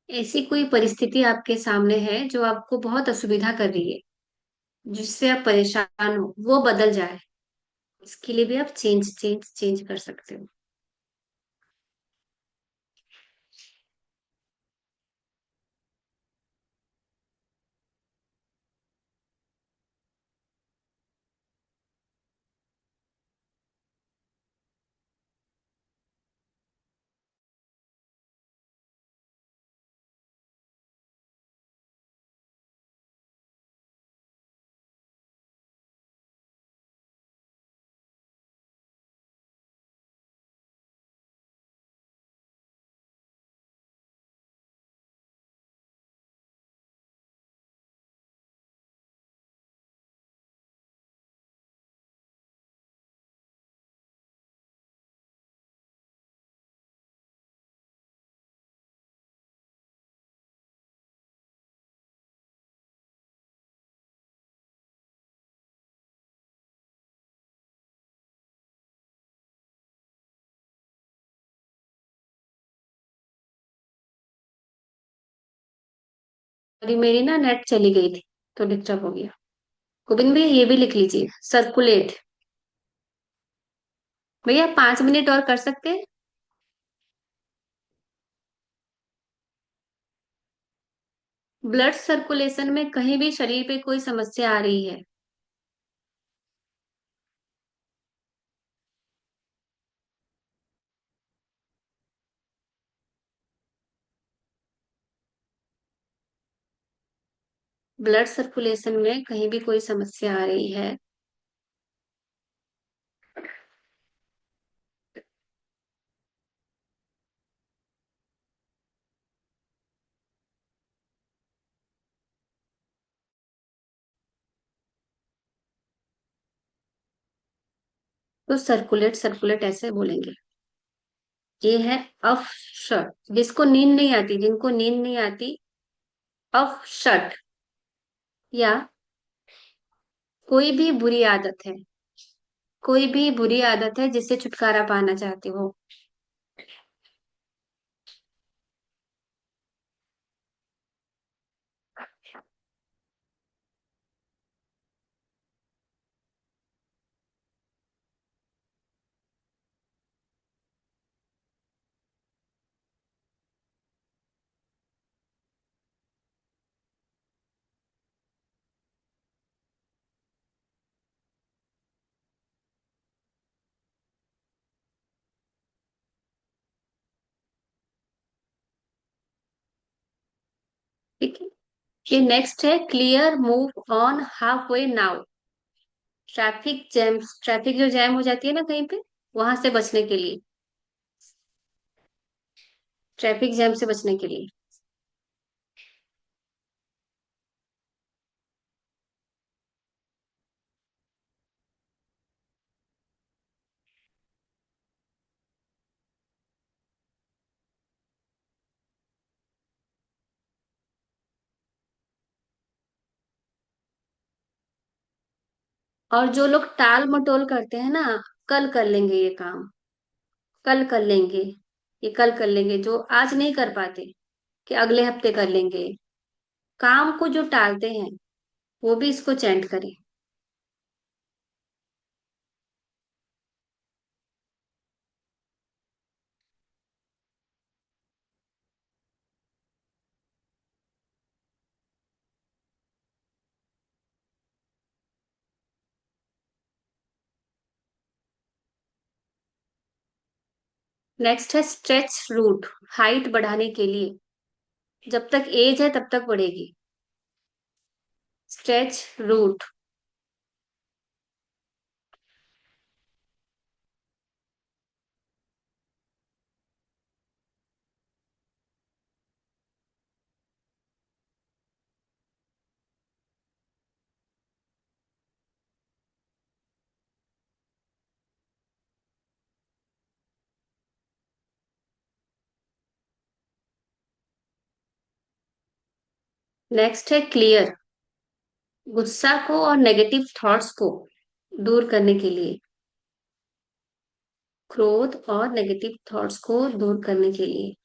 ऐसी कोई परिस्थिति आपके सामने है जो आपको बहुत असुविधा कर रही है, जिससे आप परेशान हो, वो बदल जाए, इसके लिए भी आप चेंज चेंज चेंज कर सकते हो। अभी मेरी ना नेट चली गई थी तो डिस्टर्ब हो गया। गोविंद भैया ये भी लिख लीजिए, सर्कुलेट। भैया 5 मिनट और कर सकते हैं? ब्लड सर्कुलेशन में कहीं भी शरीर पे कोई समस्या आ रही है। ब्लड सर्कुलेशन में कहीं भी कोई समस्या आ रही है तो सर्कुलेट, सर्कुलेट ऐसे बोलेंगे। ये है अफशट, जिसको नींद नहीं आती, जिनको नींद नहीं आती, अफशट। या कोई भी बुरी आदत है, कोई भी बुरी आदत है जिससे छुटकारा पाना चाहते हो। ठीक है। ये नेक्स्ट है, clear move on half way now. Traffic jam, traffic जो जैम हो जाती है ना कहीं पे, वहां से बचने के लिए, ट्रैफिक जैम से बचने के लिए। और जो लोग टाल मटोल करते हैं ना, कल कर लेंगे ये काम, कल कर लेंगे, ये कल कर लेंगे, जो आज नहीं कर पाते कि अगले हफ्ते कर लेंगे, काम को जो टालते हैं, वो भी इसको चैंट करें। नेक्स्ट है स्ट्रेच रूट, हाइट बढ़ाने के लिए, जब तक एज है तब तक बढ़ेगी। Stretch root. नेक्स्ट है क्लियर, गुस्सा को और नेगेटिव थॉट्स को दूर करने के लिए, क्रोध और नेगेटिव थॉट्स को दूर करने के लिए।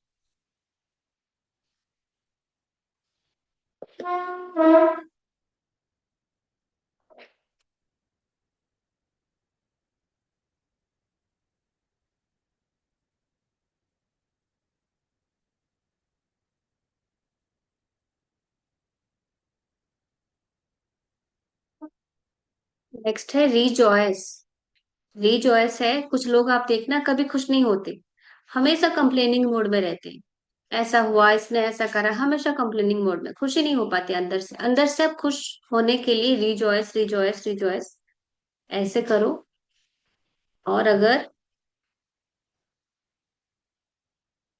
नेक्स्ट है रीजॉयस। रीजॉयस है, कुछ लोग आप देखना कभी खुश नहीं होते, हमेशा कंप्लेनिंग मोड में रहते हैं। ऐसा हुआ, इसने ऐसा करा, हमेशा कंप्लेनिंग मोड में, खुशी नहीं हो पाती अंदर से। अंदर से आप खुश होने के लिए रीजॉयस, रीजॉयस, रीजॉयस ऐसे करो। और अगर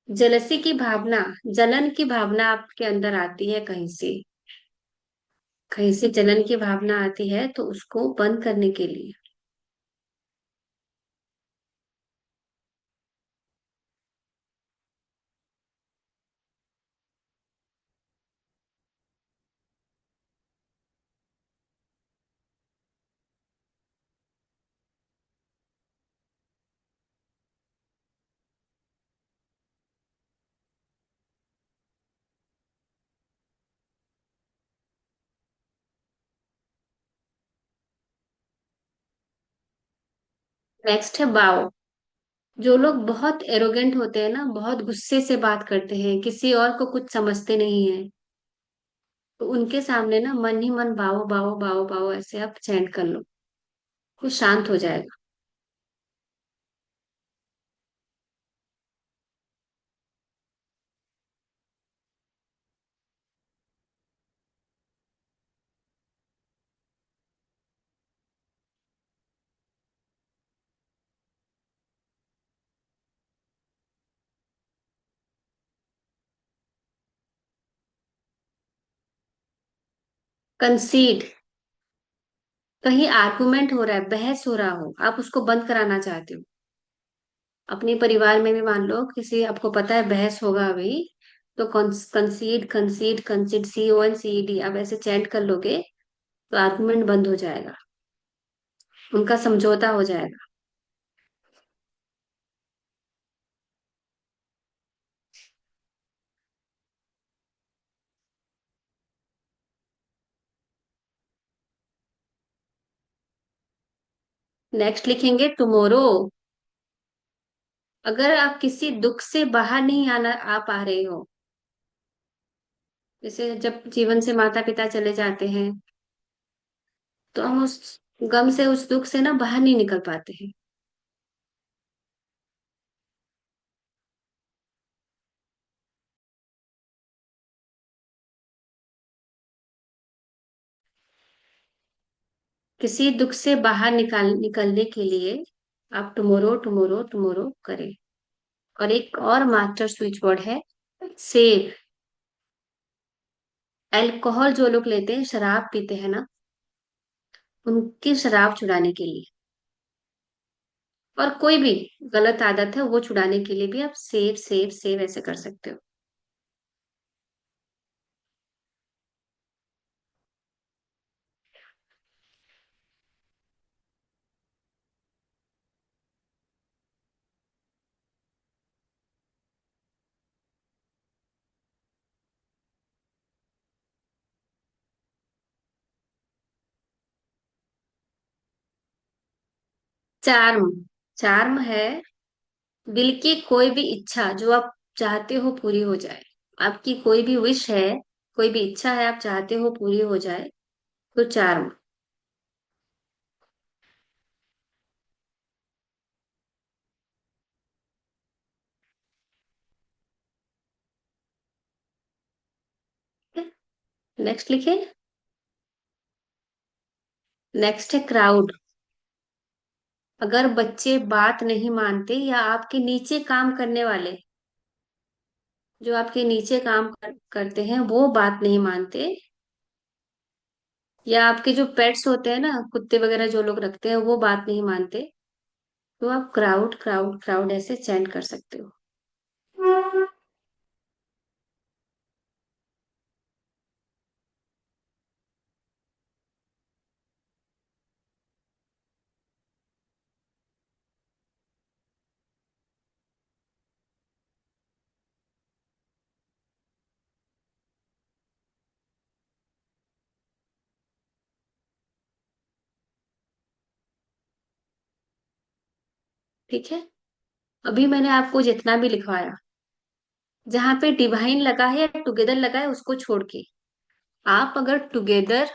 जलसी की भावना, जलन की भावना आपके अंदर आती है कहीं से, कहीं से जलन की भावना आती है, तो उसको बंद करने के लिए नेक्स्ट है बाओ। जो लोग बहुत एरोगेंट होते हैं ना, बहुत गुस्से से बात करते हैं, किसी और को कुछ समझते नहीं है, तो उनके सामने ना मन ही मन बाओ बाओ बाओ बाओ ऐसे आप चैंट कर लो, कुछ शांत हो जाएगा। कंसीड, कहीं आर्गुमेंट हो रहा है, बहस हो रहा हो, आप उसको बंद कराना चाहते हो। अपने परिवार में भी मान लो किसी, आपको पता है बहस होगा अभी, तो कंसीड कंसीड कंसीड, CONCED आप ऐसे चैंट कर लोगे, तो आर्गुमेंट बंद हो जाएगा, उनका समझौता हो जाएगा। नेक्स्ट लिखेंगे टुमारो। अगर आप किसी दुख से बाहर नहीं आना आ पा रहे हो, जैसे जब जीवन से माता पिता चले जाते हैं, तो हम उस गम से, उस दुख से ना बाहर नहीं निकल पाते हैं। किसी दुख से बाहर निकलने के लिए आप टुमारो टुमारो टुमारो करें। और एक और मास्टर स्विच वर्ड है, सेव। अल्कोहल जो लोग लेते हैं, शराब पीते हैं ना, उनकी शराब छुड़ाने के लिए, और कोई भी गलत आदत है वो छुड़ाने के लिए भी आप सेव सेव सेव ऐसे कर सकते हो। चार्म, चार्म है दिल की कोई भी इच्छा जो आप चाहते हो पूरी हो जाए। आपकी कोई भी विश है, कोई भी इच्छा है आप चाहते हो पूरी हो जाए, तो चार्म। नेक्स्ट लिखे। नेक्स्ट है क्राउड। अगर बच्चे बात नहीं मानते, या आपके नीचे काम करने वाले, जो आपके नीचे करते हैं वो बात नहीं मानते, या आपके जो पेट्स होते हैं ना, कुत्ते वगैरह जो लोग रखते हैं, वो बात नहीं मानते, तो आप क्राउड क्राउड क्राउड ऐसे चैंट कर सकते हो। ठीक है, अभी मैंने आपको जितना भी लिखवाया, जहां पे डिवाइन लगा है या टुगेदर लगा है उसको छोड़ के, आप अगर टुगेदर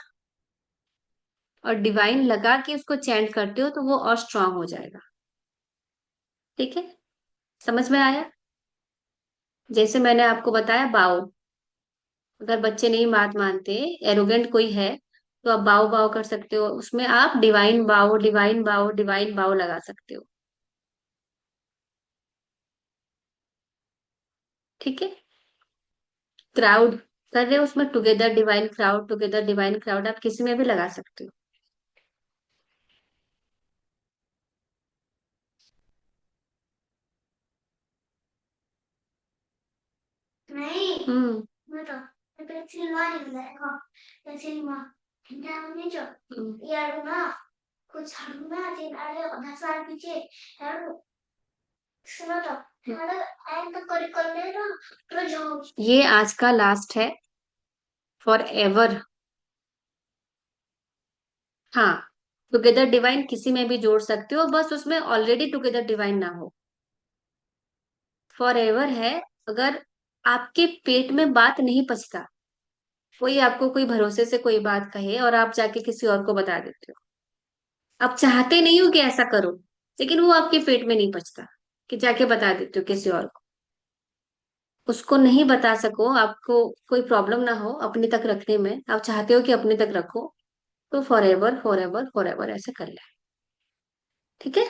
और डिवाइन लगा के उसको चैंट करते हो, तो वो और स्ट्रांग हो जाएगा। ठीक है, समझ में आया? जैसे मैंने आपको बताया बाओ, अगर बच्चे नहीं बात मानते, एरोगेंट कोई है, तो आप बाओ बाओ कर सकते हो, उसमें आप डिवाइन बाओ डिवाइन बाओ डिवाइन बाओ लगा सकते हो। ठीक है, क्राउड कर रहे हो उसमें together divine crowd, together divine crowd आप किसी में भी लगा सकते हो। नहीं, हम्म। betul. Pensil luar enggak kok. Pensil mah. Ini जो हम्म। यार ना कुछ हम ना दिन अरे 10 साल पीछे यार सुनो तो हमारा एंड तो कर ले ना तो जो ये आज का लास्ट है, फॉर एवर। हाँ, टुगेदर डिवाइन किसी में भी जोड़ सकते हो, बस उसमें ऑलरेडी टुगेदर डिवाइन ना हो। फॉर एवर है, अगर आपके पेट में बात नहीं पचता, कोई आपको कोई भरोसे से कोई बात कहे और आप जाके किसी और को बता देते हो, आप चाहते नहीं हो कि ऐसा करो, लेकिन वो आपके पेट में नहीं पचता, कि जाके बता देते हो किसी और को, उसको नहीं बता सको, आपको कोई प्रॉब्लम ना हो अपने तक रखने में, आप चाहते हो कि अपने तक रखो, तो for ever for ever for ever ऐसे कर ले। ठीक है।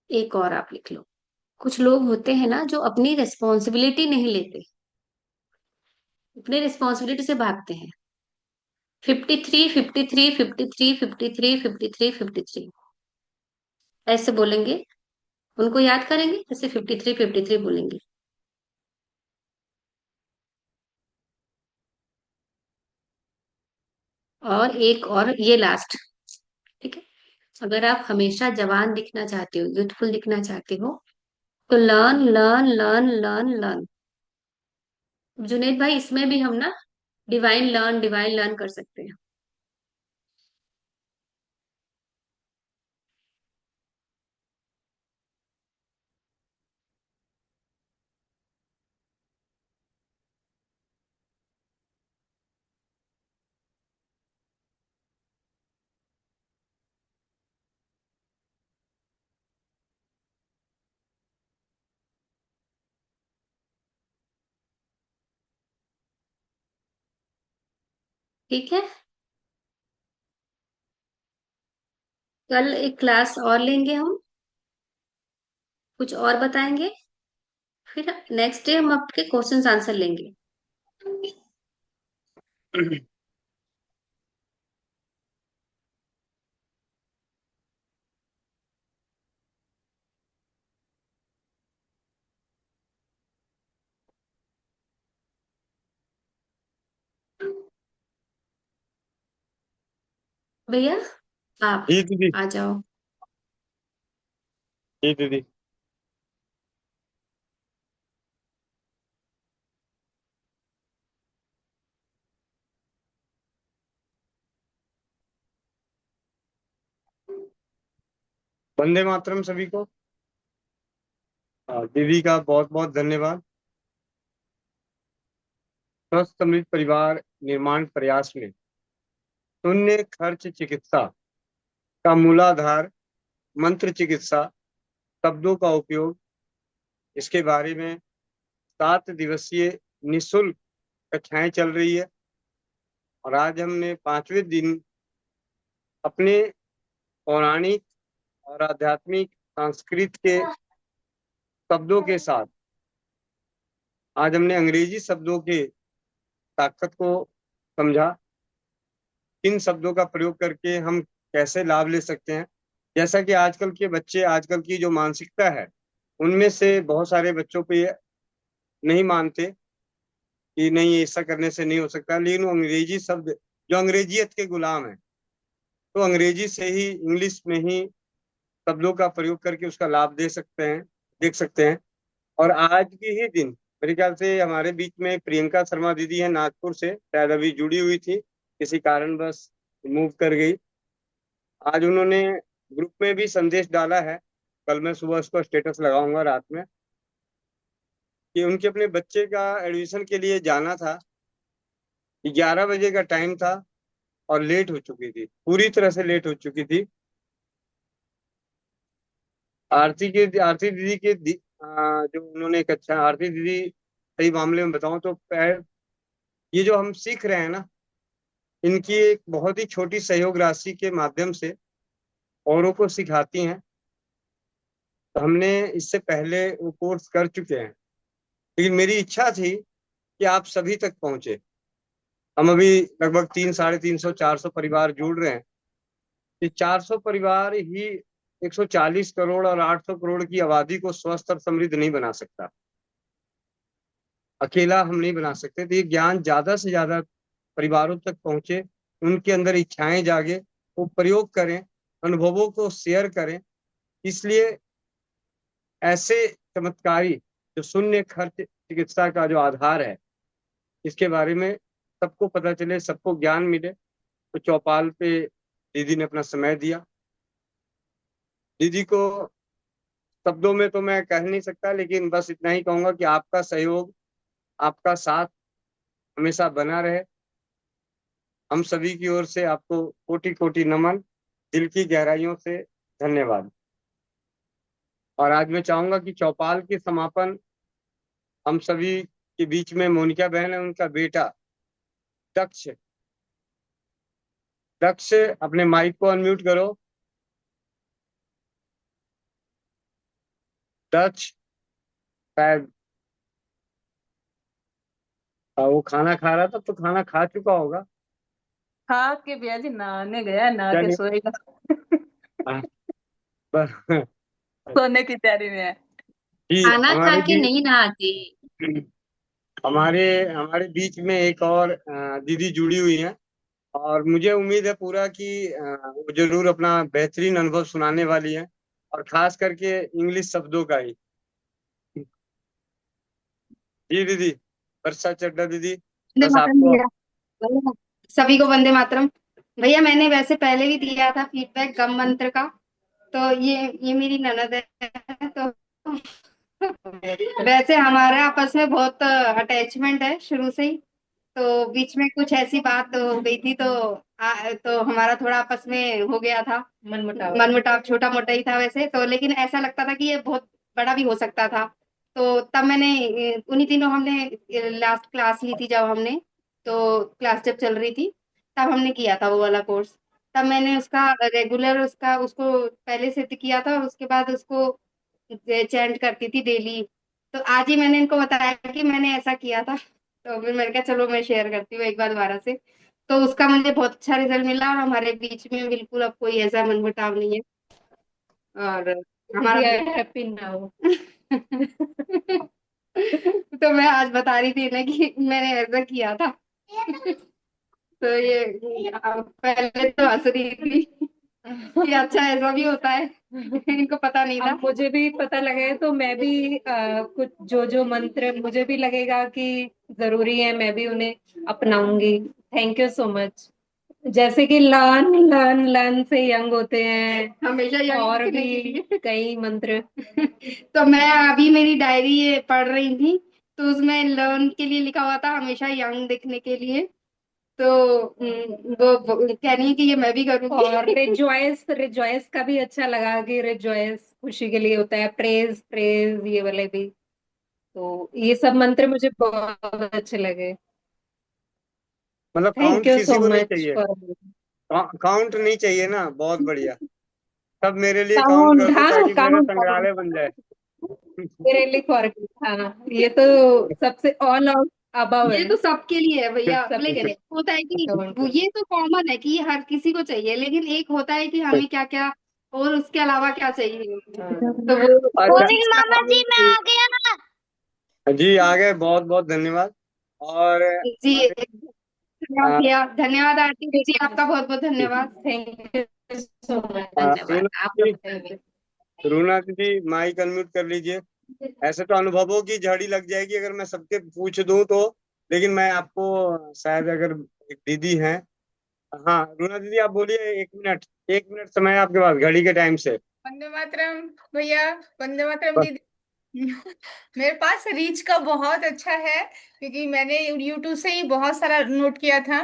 एक और आप लिख लो। कुछ लोग होते हैं ना जो अपनी रिस्पॉन्सिबिलिटी नहीं लेते, अपनी रिस्पॉन्सिबिलिटी से भागते हैं। 53 53 53 53 53 53 ऐसे बोलेंगे, उनको याद करेंगे, जैसे 53 53 बोलेंगे। और एक और ये लास्ट। ठीक है। अगर आप हमेशा जवान दिखना चाहते हो, यूथफुल दिखना चाहते हो, तो learn learn learn learn learn. Junaid भाई, इसमें भी हम ना डिवाइन लर्न कर सकते हैं। ठीक है। कल एक क्लास और लेंगे हम, कुछ और बताएंगे, फिर नेक्स्ट डे हम आपके क्वेश्चंस आंसर लेंगे। भैया, आप जी दीदी। आ जाओ। जी दीदी। वंदे मातरम सभी को। दीदी का बहुत बहुत धन्यवाद। स्वस्थ समृद्ध परिवार निर्माण प्रयास में शून्य खर्च चिकित्सा का मूलाधार मंत्र चिकित्सा शब्दों का उपयोग, इसके बारे में 7 दिवसीय निशुल्क कक्षाएं चल रही है। और आज हमने 5वें दिन अपने पौराणिक और आध्यात्मिक संस्कृत के शब्दों के साथ, आज हमने अंग्रेजी शब्दों के ताकत को समझा, किन शब्दों का प्रयोग करके हम कैसे लाभ ले सकते हैं। जैसा कि आजकल के बच्चे, आजकल की जो मानसिकता है, उनमें से बहुत सारे बच्चों पे ये नहीं मानते कि नहीं ऐसा करने से नहीं हो सकता, लेकिन वो अंग्रेजी शब्द, जो अंग्रेजियत के गुलाम है, तो अंग्रेजी से ही, इंग्लिश में ही शब्दों का प्रयोग करके उसका लाभ दे सकते हैं, देख सकते हैं। और आज के ही दिन मेरे ख्याल से हमारे बीच में प्रियंका शर्मा दीदी है नागपुर से, शायद अभी जुड़ी हुई थी, किसी कारणवश मूव कर गई। आज उन्होंने ग्रुप में भी संदेश डाला है, कल मैं सुबह उसको स्टेटस लगाऊंगा रात में, कि उनके अपने बच्चे का एडमिशन के लिए जाना था, 11 बजे का टाइम था और लेट हो चुकी थी, पूरी तरह से लेट हो चुकी थी। आरती दीदी के जो उन्होंने एक अच्छा, आरती दीदी सही मामले में बताऊं तो ये जो हम सीख रहे हैं ना, इनकी एक बहुत ही छोटी सहयोग राशि के माध्यम से औरों को सिखाती हैं। तो हमने इससे पहले वो कोर्स कर चुके हैं, लेकिन मेरी इच्छा थी कि आप सभी तक पहुंचे। हम अभी लगभग 300 350 400 परिवार जुड़ रहे हैं। ये 400 परिवार ही 140 करोड़ और 800 करोड़ की आबादी को स्वस्थ और समृद्ध नहीं बना सकता, अकेला हम नहीं बना सकते। तो ये ज्ञान ज्यादा से ज्यादा परिवारों तक पहुंचे, उनके अंदर इच्छाएं जागे, वो प्रयोग करें, अनुभवों को शेयर करें। इसलिए ऐसे चमत्कारी जो शून्य खर्च चिकित्सा का जो आधार है, इसके बारे में सबको पता चले, सबको ज्ञान मिले, तो चौपाल पे दीदी ने अपना समय दिया। दीदी को शब्दों में तो मैं कह नहीं सकता, लेकिन बस इतना ही कहूंगा कि आपका सहयोग, आपका साथ हमेशा बना रहे। हम सभी की ओर से आपको कोटि कोटि नमन, दिल की गहराइयों से धन्यवाद। और आज मैं चाहूंगा कि चौपाल के समापन हम सभी के बीच में मोनिका बहन है, उनका बेटा दक्ष। दक्ष, अपने माइक को अनम्यूट करो। दक्ष शायद वो खाना खा रहा था, तो खाना खा चुका होगा। खा के भैया जी नहाने गया, नहा के चलिए। सोएगा। हाँ, पर- सोने की तैयारी में है। जी, खाना खा हमारे के भी नहीं नहाते। हमारे हमारे बीच में एक और दीदी जुड़ी हुई है, और मुझे उम्मीद है पूरा कि वो जरूर अपना बेहतरीन अनुभव सुनाने वाली है, और खास करके इंग्लिश शब्दों का ही। जी दीदी, वर्षा चड्ढा दीदी, वंदे बस मातरम आपको। भैया, सभी को वंदे मातरम। भैया मैंने वैसे पहले भी दिया था फीडबैक गम मंत्र का। तो ये मेरी ननद है, तो वैसे हमारे आपस में बहुत अटैचमेंट है शुरू से ही। तो बीच में कुछ ऐसी बात हो गई थी, तो हमारा थोड़ा आपस में हो गया था मनमुटाव, छोटा मोटा ही था वैसे तो, लेकिन ऐसा लगता था कि ये बहुत बड़ा भी हो सकता था। तो तब मैंने उन्हीं दिनों हमने लास्ट क्लास ली थी, जब हमने तो क्लास जब चल रही थी तब हमने किया था वो वाला कोर्स। तब मैंने उसका रेगुलर उसको पहले से किया था, और उसके बाद उसको चैंट करती थी डेली। तो आज ही मैंने इनको बताया कि मैंने ऐसा किया था, तो फिर मैंने कहा चलो मैं शेयर करती हूँ एक बार दोबारा से। तो उसका मुझे बहुत अच्छा रिजल्ट मिला, और हमारे बीच में बिल्कुल अब कोई ऐसा मनमुटाव नहीं है। और हमारा हैप्पी ना हो। तो मैं आज बता रही थी ना कि मैंने ऐसा किया था। तो ये पहले तो हंस रही थी कि अच्छा ऐसा भी होता है। इनको पता नहीं था। अब मुझे भी पता लगे तो मैं भी कुछ जो मंत्र मुझे भी लगेगा कि जरूरी है, मैं भी उन्हें अपनाऊंगी। Thank you so much. जैसे कि लर्न लर्न लर्न से यंग होते हैं, हमेशा यंग और दिखने के भी लिए। कई मंत्र। तो मैं अभी मेरी डायरी ये पढ़ रही थी, तो उसमें लर्न के लिए लिखा हुआ था हमेशा यंग दिखने के लिए। तो वो कह रही है कि ये मैं भी करूंगी। और रिजॉयस रिजॉयस का भी अच्छा लगा कि रिजॉयस खुशी के लिए होता है, प्रेज प्रेज ये वाले भी। तो ये सब मंत्र मुझे बहुत अच्छे लगे। मतलब थैंक काउंट यू किसी सो को नहीं मच चाहिए? फॉर काउंट नहीं चाहिए ना, बहुत बढ़िया। सब मेरे लिए काउंट कर काउंट। दो, हाँ, ताकि मेरा काउंट संग्रहालय बन जाए। Really for. हाँ, ये तो सबसे ऑल आउट अबव ये है। तो सबके लिए है भैया, सबके लेकिन लिए। एक होता है कि ये तो कॉमन है कि हर किसी को चाहिए, लेकिन एक होता है कि हमें क्या क्या और उसके अलावा क्या चाहिए। तो वो अच्छा, गोविंद मामा जी मैं आ गया। जी आ गए, बहुत बहुत धन्यवाद। और जी, हमारे धन्यवाद भैया, धन्यवाद आरती दीदी, आपका बहुत बहुत धन्यवाद। Thank you so much. धन्यवाद रूना आप जी, लोग। रूना दीदी माइक अनम्यूट कर लीजिए। ऐसे तो अनुभवों की झड़ी लग जाएगी अगर मैं सबके पूछ दूं तो, लेकिन मैं आपको शायद, अगर एक दीदी हैं। हाँ रूना दीदी, आप बोलिए। 1 मिनट, 1 मिनट समय है आपके पास घड़ी के टाइम से। वंदे मातरम भैया। वंदे मातरम बस। दीदी। मेरे पास रीच का बहुत अच्छा है, क्योंकि मैंने यूट्यूब से ही बहुत सारा नोट किया था।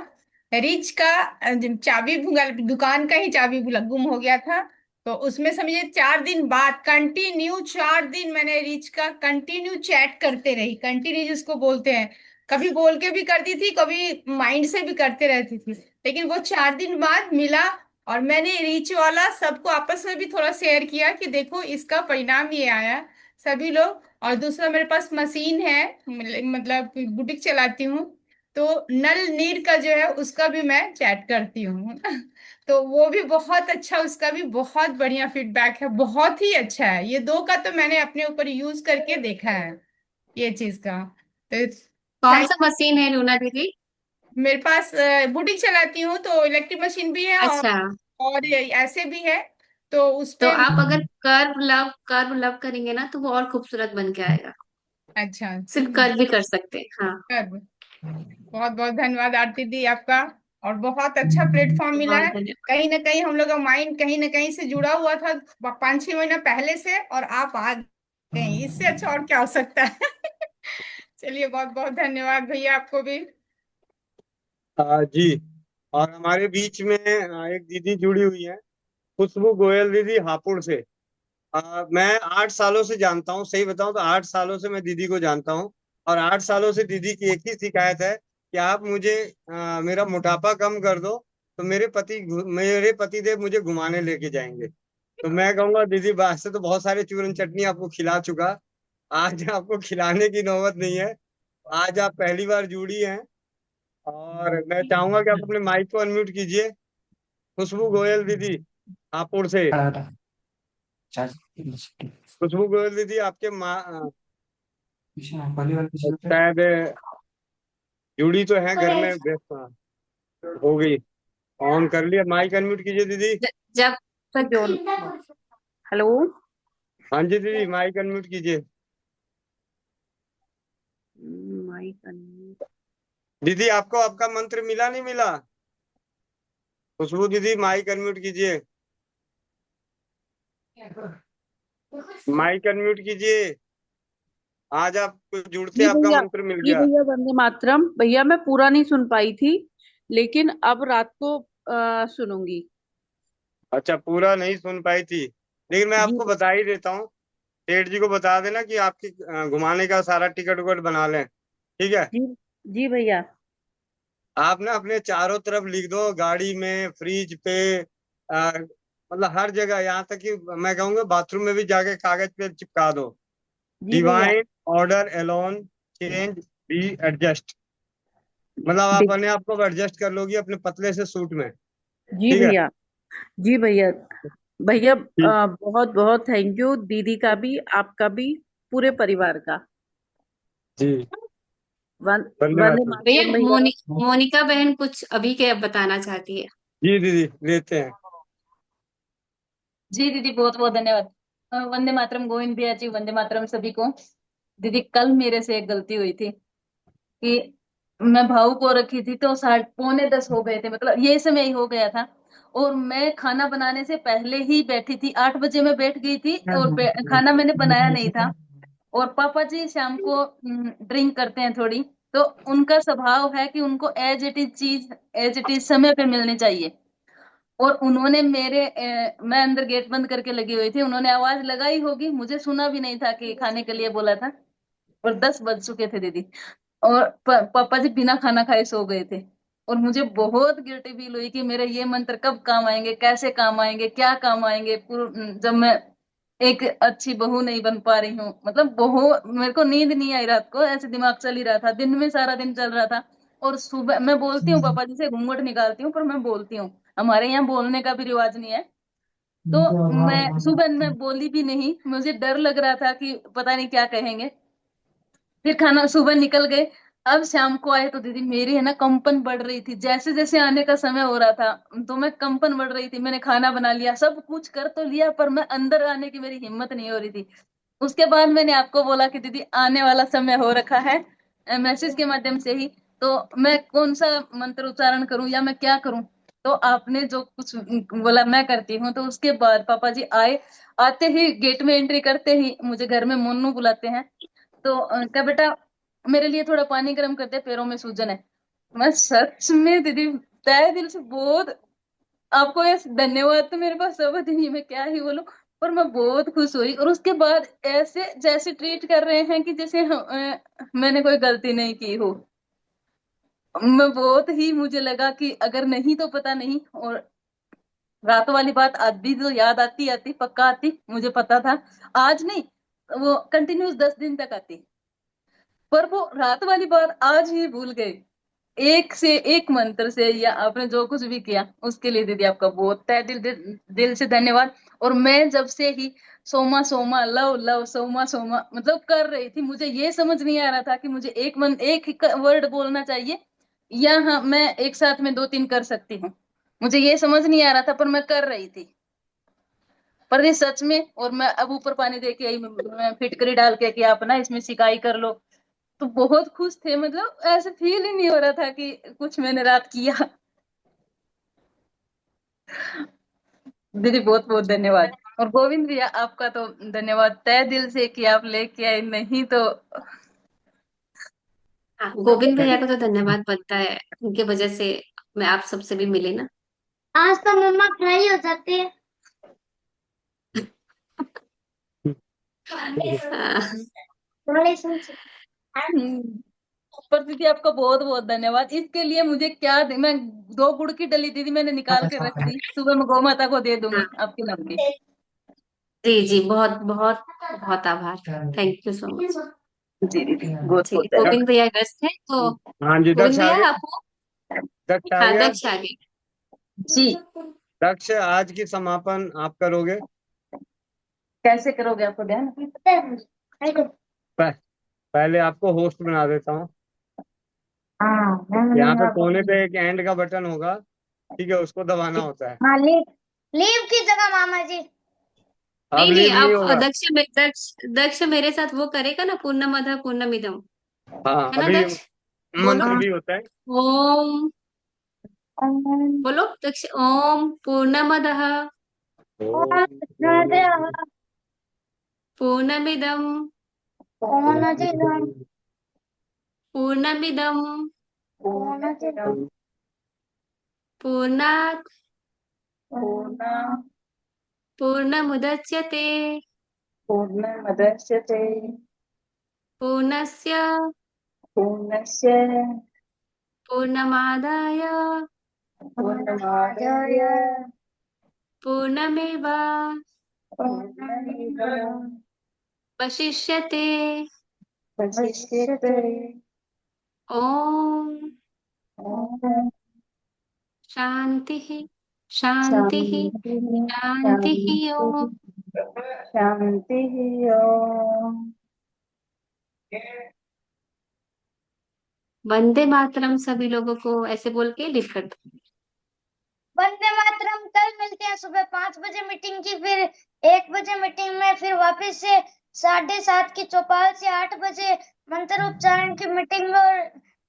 रीच का चाबी दुकान का ही चाबी गुम हो गया था। तो उसमें समझिए 4 दिन बाद कंटिन्यू 4 दिन मैंने रीच का कंटिन्यू चैट करते रही। कंटिन्यू जिसको बोलते हैं, कभी बोल के भी करती थी, कभी माइंड से भी करते रहती थी। लेकिन वो 4 दिन बाद मिला, और मैंने रीच वाला सबको आपस में भी थोड़ा शेयर किया कि देखो इसका परिणाम ये आया। सभी लोग। और दूसरा मेरे पास मशीन है, मतलब बुटीक चलाती हूँ। तो नल नीर का जो है उसका भी मैं चैट करती हूँ। तो वो भी बहुत अच्छा, उसका भी बहुत बढ़िया फीडबैक है, बहुत ही अच्छा है। ये दो का तो मैंने अपने ऊपर यूज करके देखा है, ये चीज का। तो कौन थैंक। सा मशीन है लूना दीदी? मेरे पास बुटीक चलाती हूँ, तो इलेक्ट्रिक मशीन भी है, अच्छा। और ये ऐसे भी है। तो उस तो पे आप अगर कर्व लव करेंगे ना तो वो और खूबसूरत बन के आएगा। अच्छा सिर्फ कर्व भी कर सकते हैं, हाँ। कर बहुत बहुत धन्यवाद आरती दी आपका। और बहुत अच्छा प्लेटफॉर्म मिला बहुत है। धन्यवाद। कहीं ना कहीं हम लोग का माइंड कहीं ना कहीं से जुड़ा हुआ था 5-6 महीना पहले से, और आप आ गए, इससे अच्छा और क्या हो सकता है। चलिए बहुत बहुत धन्यवाद भैया आपको भी। जी। और हमारे बीच में एक दीदी जुड़ी हुई है, खुशबू गोयल दीदी, हापुड़ से। मैं 8 सालों से जानता हूँ, सही बताऊं तो 8 सालों से मैं दीदी को जानता हूँ। और 8 सालों से दीदी की एक ही शिकायत है कि आप मुझे मेरा मोटापा कम कर दो, तो मेरे पति देव मुझे घुमाने लेके जाएंगे। तो मैं कहूंगा दीदी, बात से तो बहुत सारे चूरन चटनी आपको खिला चुका, आज आपको खिलाने की नौबत नहीं है। आज आप पहली बार जुड़ी हैं, और मैं चाहूंगा कि आप अपने माइक को अनम्यूट कीजिए। खुशबू गोयल दीदी, हापुड़ से। खुशबू गोयल दीदी, आपके माँ शायद जुड़ी तो है घर में, व्यस्त हो गई। ऑन कर लिया, माइक अनम्यूट कीजिए दीदी। जब तक हेलो। हाँ जी दीदी, माइक अनम्यूट कीजिए। Mic unmute. दीदी, आपको आपका मंत्र मिला नहीं मिला? खुशबू दीदी, माइक अनम्यूट कीजिए। माइक अनम्यूट कीजिए। आज आप जुड़ते जी आपका भैया। मंत्र मिल जी गया। भैया, वंदे मातरम। भैया मैं पूरा नहीं सुन पाई थी, लेकिन अब रात को सुनूंगी। अच्छा, पूरा नहीं सुन पाई थी, लेकिन मैं जी आपको बता ही देता हूँ। सेठ जी को बता देना कि आपकी घुमाने का सारा टिकट उकट बना लें, ठीक है। जी। जी भैया। आप ना अपने चारों तरफ लिख दो, गाड़ी में, फ्रिज पे, मतलब हर जगह, यहाँ तक कि मैं कहूँगा बाथरूम में भी जाके कागज पे चिपका दो। जी भैया। Divine order alone change be adjust. मतलब आप दे- अपने आप को एडजस्ट कर लोगी अपने पतले से सूट में, जी ठीक है। भैया। जी भैया। भैया ठीक। बहुत बहुत थैंक यू, दीदी का भी, आपका भी, पूरे परिवार का। जी, धन्यवाद वंदे दीदी। भैया मातरम भैया। मोनिका बहन कुछ अभी के बताना चाहती है। जी दीदी, लेते हैं। जी दीदी, बहुत बहुत धन्यवाद। वंदे मातरम गोविंद भैया जी, वंदे मातरम सभी को। दीदी, कल मेरे से एक गलती हुई थी कि मैं भावुक हो रखी थी, तो 9:45 हो गए थे, मतलब ये समय ही हो गया था। और मैं खाना बनाने से पहले ही बैठी थी, 8 बजे मैं बैठ गई थी, और खाना मैंने बनाया नहीं था। और पापा जी शाम को ड्रिंक करते हैं थोड़ी, तो उनका स्वभाव है कि उनको एज इट इज चीज एज इट इज समय पे मिलनी चाहिए। और उन्होंने मैं अंदर गेट बंद करके लगी हुई थी, उन्होंने आवाज लगाई होगी, मुझे सुना भी नहीं था कि खाने के लिए बोला था। और 10 बज चुके थे दीदी। और पापा जी बिना खाना खाए सो गए थे। और मुझे बहुत गिल्टी फील हुई कि मेरे ये मंत्र कब काम आएंगे, कैसे काम आएंगे, क्या काम आएंगे, जब मैं एक अच्छी बहू नहीं बन पा रही हूँ। मतलब बहुत मेरे को नींद नहीं आई रात को, ऐसे दिमाग चल ही रहा था, दिन में सारा दिन चल रहा था। और सुबह मैं बोलती हूँ, पापा जी से घूंघट निकालती हूँ, पर मैं बोलती हूँ। हमारे यहाँ बोलने का भी रिवाज नहीं है। तो मैं सुबह में बोली भी नहीं, मुझे डर लग रहा था कि पता नहीं क्या कहेंगे। फिर खाना सुबह निकल गए। अब शाम को आए तो दीदी मेरी है ना कंपन बढ़ रही थी, जैसे जैसे आने का समय हो रहा था, तो मैं कंपन बढ़ रही थी। मैंने खाना बना लिया, सब कुछ कर तो लिया, पर मैं अंदर आने की मेरी हिम्मत नहीं हो रही थी। उसके बाद मैंने आपको बोला कि दीदी आने वाला समय हो रखा है, मैसेज के माध्यम से ही, तो मैं कौन सा मंत्र उच्चारण करूं या मैं क्या करूं। तो आपने जो कुछ बोला मैं करती हूँ। तो उसके बाद पापा जी आए, आते ही गेट में एंट्री करते ही मुझे घर में मोनू बुलाते हैं। तो क्या बेटा, मेरे लिए थोड़ा पानी गर्म कर दे, पैरों में सूजन है। मैं सच में दीदी तहे दिल से बहुत आपको ये धन्यवाद तो मेरे पास शब्द नहीं, मैं क्या ही बोलूं। पर मैं बहुत खुश हुई। और उसके बाद ऐसे जैसे ट्रीट कर रहे हैं कि जैसे मैंने कोई गलती नहीं की हो। मैं बहुत ही, मुझे लगा कि अगर नहीं तो पता नहीं। और रात वाली बात आज भी तो याद आती आती पक्का आती, मुझे पता था। आज नहीं, वो कंटिन्यूस 10 दिन तक आती। पर वो रात वाली बात आज ही भूल गए, एक से एक मंत्र से, या आपने जो कुछ भी किया उसके लिए दीदी आपका बहुत तहे दिल से धन्यवाद। और मैं जब से ही सोमा सोमा लव लव सोमा सोमा मतलब कर रही थी, मुझे ये समझ नहीं आ रहा था कि मुझे एक ही वर्ड बोलना चाहिए, या हाँ मैं एक साथ में 2-3 कर सकती हूँ। मुझे ये समझ नहीं आ रहा था, पर मैं कर रही थी। पर ये सच में, और मैं अब ऊपर पानी दे के आई, मैं फिटकरी डाल के कि आप ना इसमें सिकाई कर लो, तो बहुत खुश थे। मतलब ऐसे फील ही नहीं हो रहा था कि कुछ मैंने रात किया। दीदी बहुत बहुत धन्यवाद। और गोविंद भैया आपका तो धन्यवाद तहे दिल से कि आप लेके आए, नहीं तो हाँ, गोविंद भैया को तो धन्यवाद बनता है, उनके वजह से मैं आप सबसे भी मिली ना। आज तो मम्मा फ्राई हो जाती है। हाँ, थोड़ी सुन से। पर दीदी आपका बहुत बहुत धन्यवाद। इसके लिए मुझे क्या मैं 2 गुड़ की डली दीदी मैंने निकाल के रख दी, सुबह मैं गौ माता को दे दूंगी आपके नाम की। जी जी, बहुत बहुत बहुत आभार, थैंक यू सो मच। जी दीदी बहुत ठीक बहुत है, धन्यवाद। गोविंद भैया व्यस्त है तो हाँ जी, गोविंद दक्ष आ भैया गया। आपको। दक्ष आ हाँ, गया। दक्ष आ गए। जी दक्ष, आज की समापन आप करोगे। कैसे करोगे आपको ध्यान? पहले आपको होस्ट बना देता हूँ। यहाँ पे कोने पे एक एंड का बटन होगा, ठीक है, उसको दबाना होता है। लीव लीव की जगह मामा जी। अब नहीं नहीं, लीव नहीं अब होगा। दक्ष मेरे साथ वो करेगा ना, पूर्णमद पूर्णमिदम, हाँ, है ना अभी दक्ष? बोलो मंत्र भी होता है। ओम, बोलो दक्ष, ओम पूर्णमद पूर्णमिदम पूर्णमिदम पूर्णात् पूर्णमुदच्यते पूर्णमदस्यते पूर्णस्य पूर्णस्य पूर्णमादाय पूर्णमादाय पूर्णमेव वशिष्यते। वशिष्यते। ओम ओम शांति शांति शांति शांति शांति ओम। शांति ओम। वंदे मातरम सभी लोगों को ऐसे बोल के लिख कर दो। वंदे मातरम। कल मिलते हैं सुबह 5 बजे मीटिंग की, फिर 1 बजे मीटिंग में, फिर वापस से 7:30 की चौपाल से 8 बजे मंत्र उच्चारण की मीटिंग में, और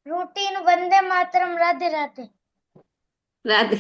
रूटीन वंदे मातरम। राधे राधे। राधे।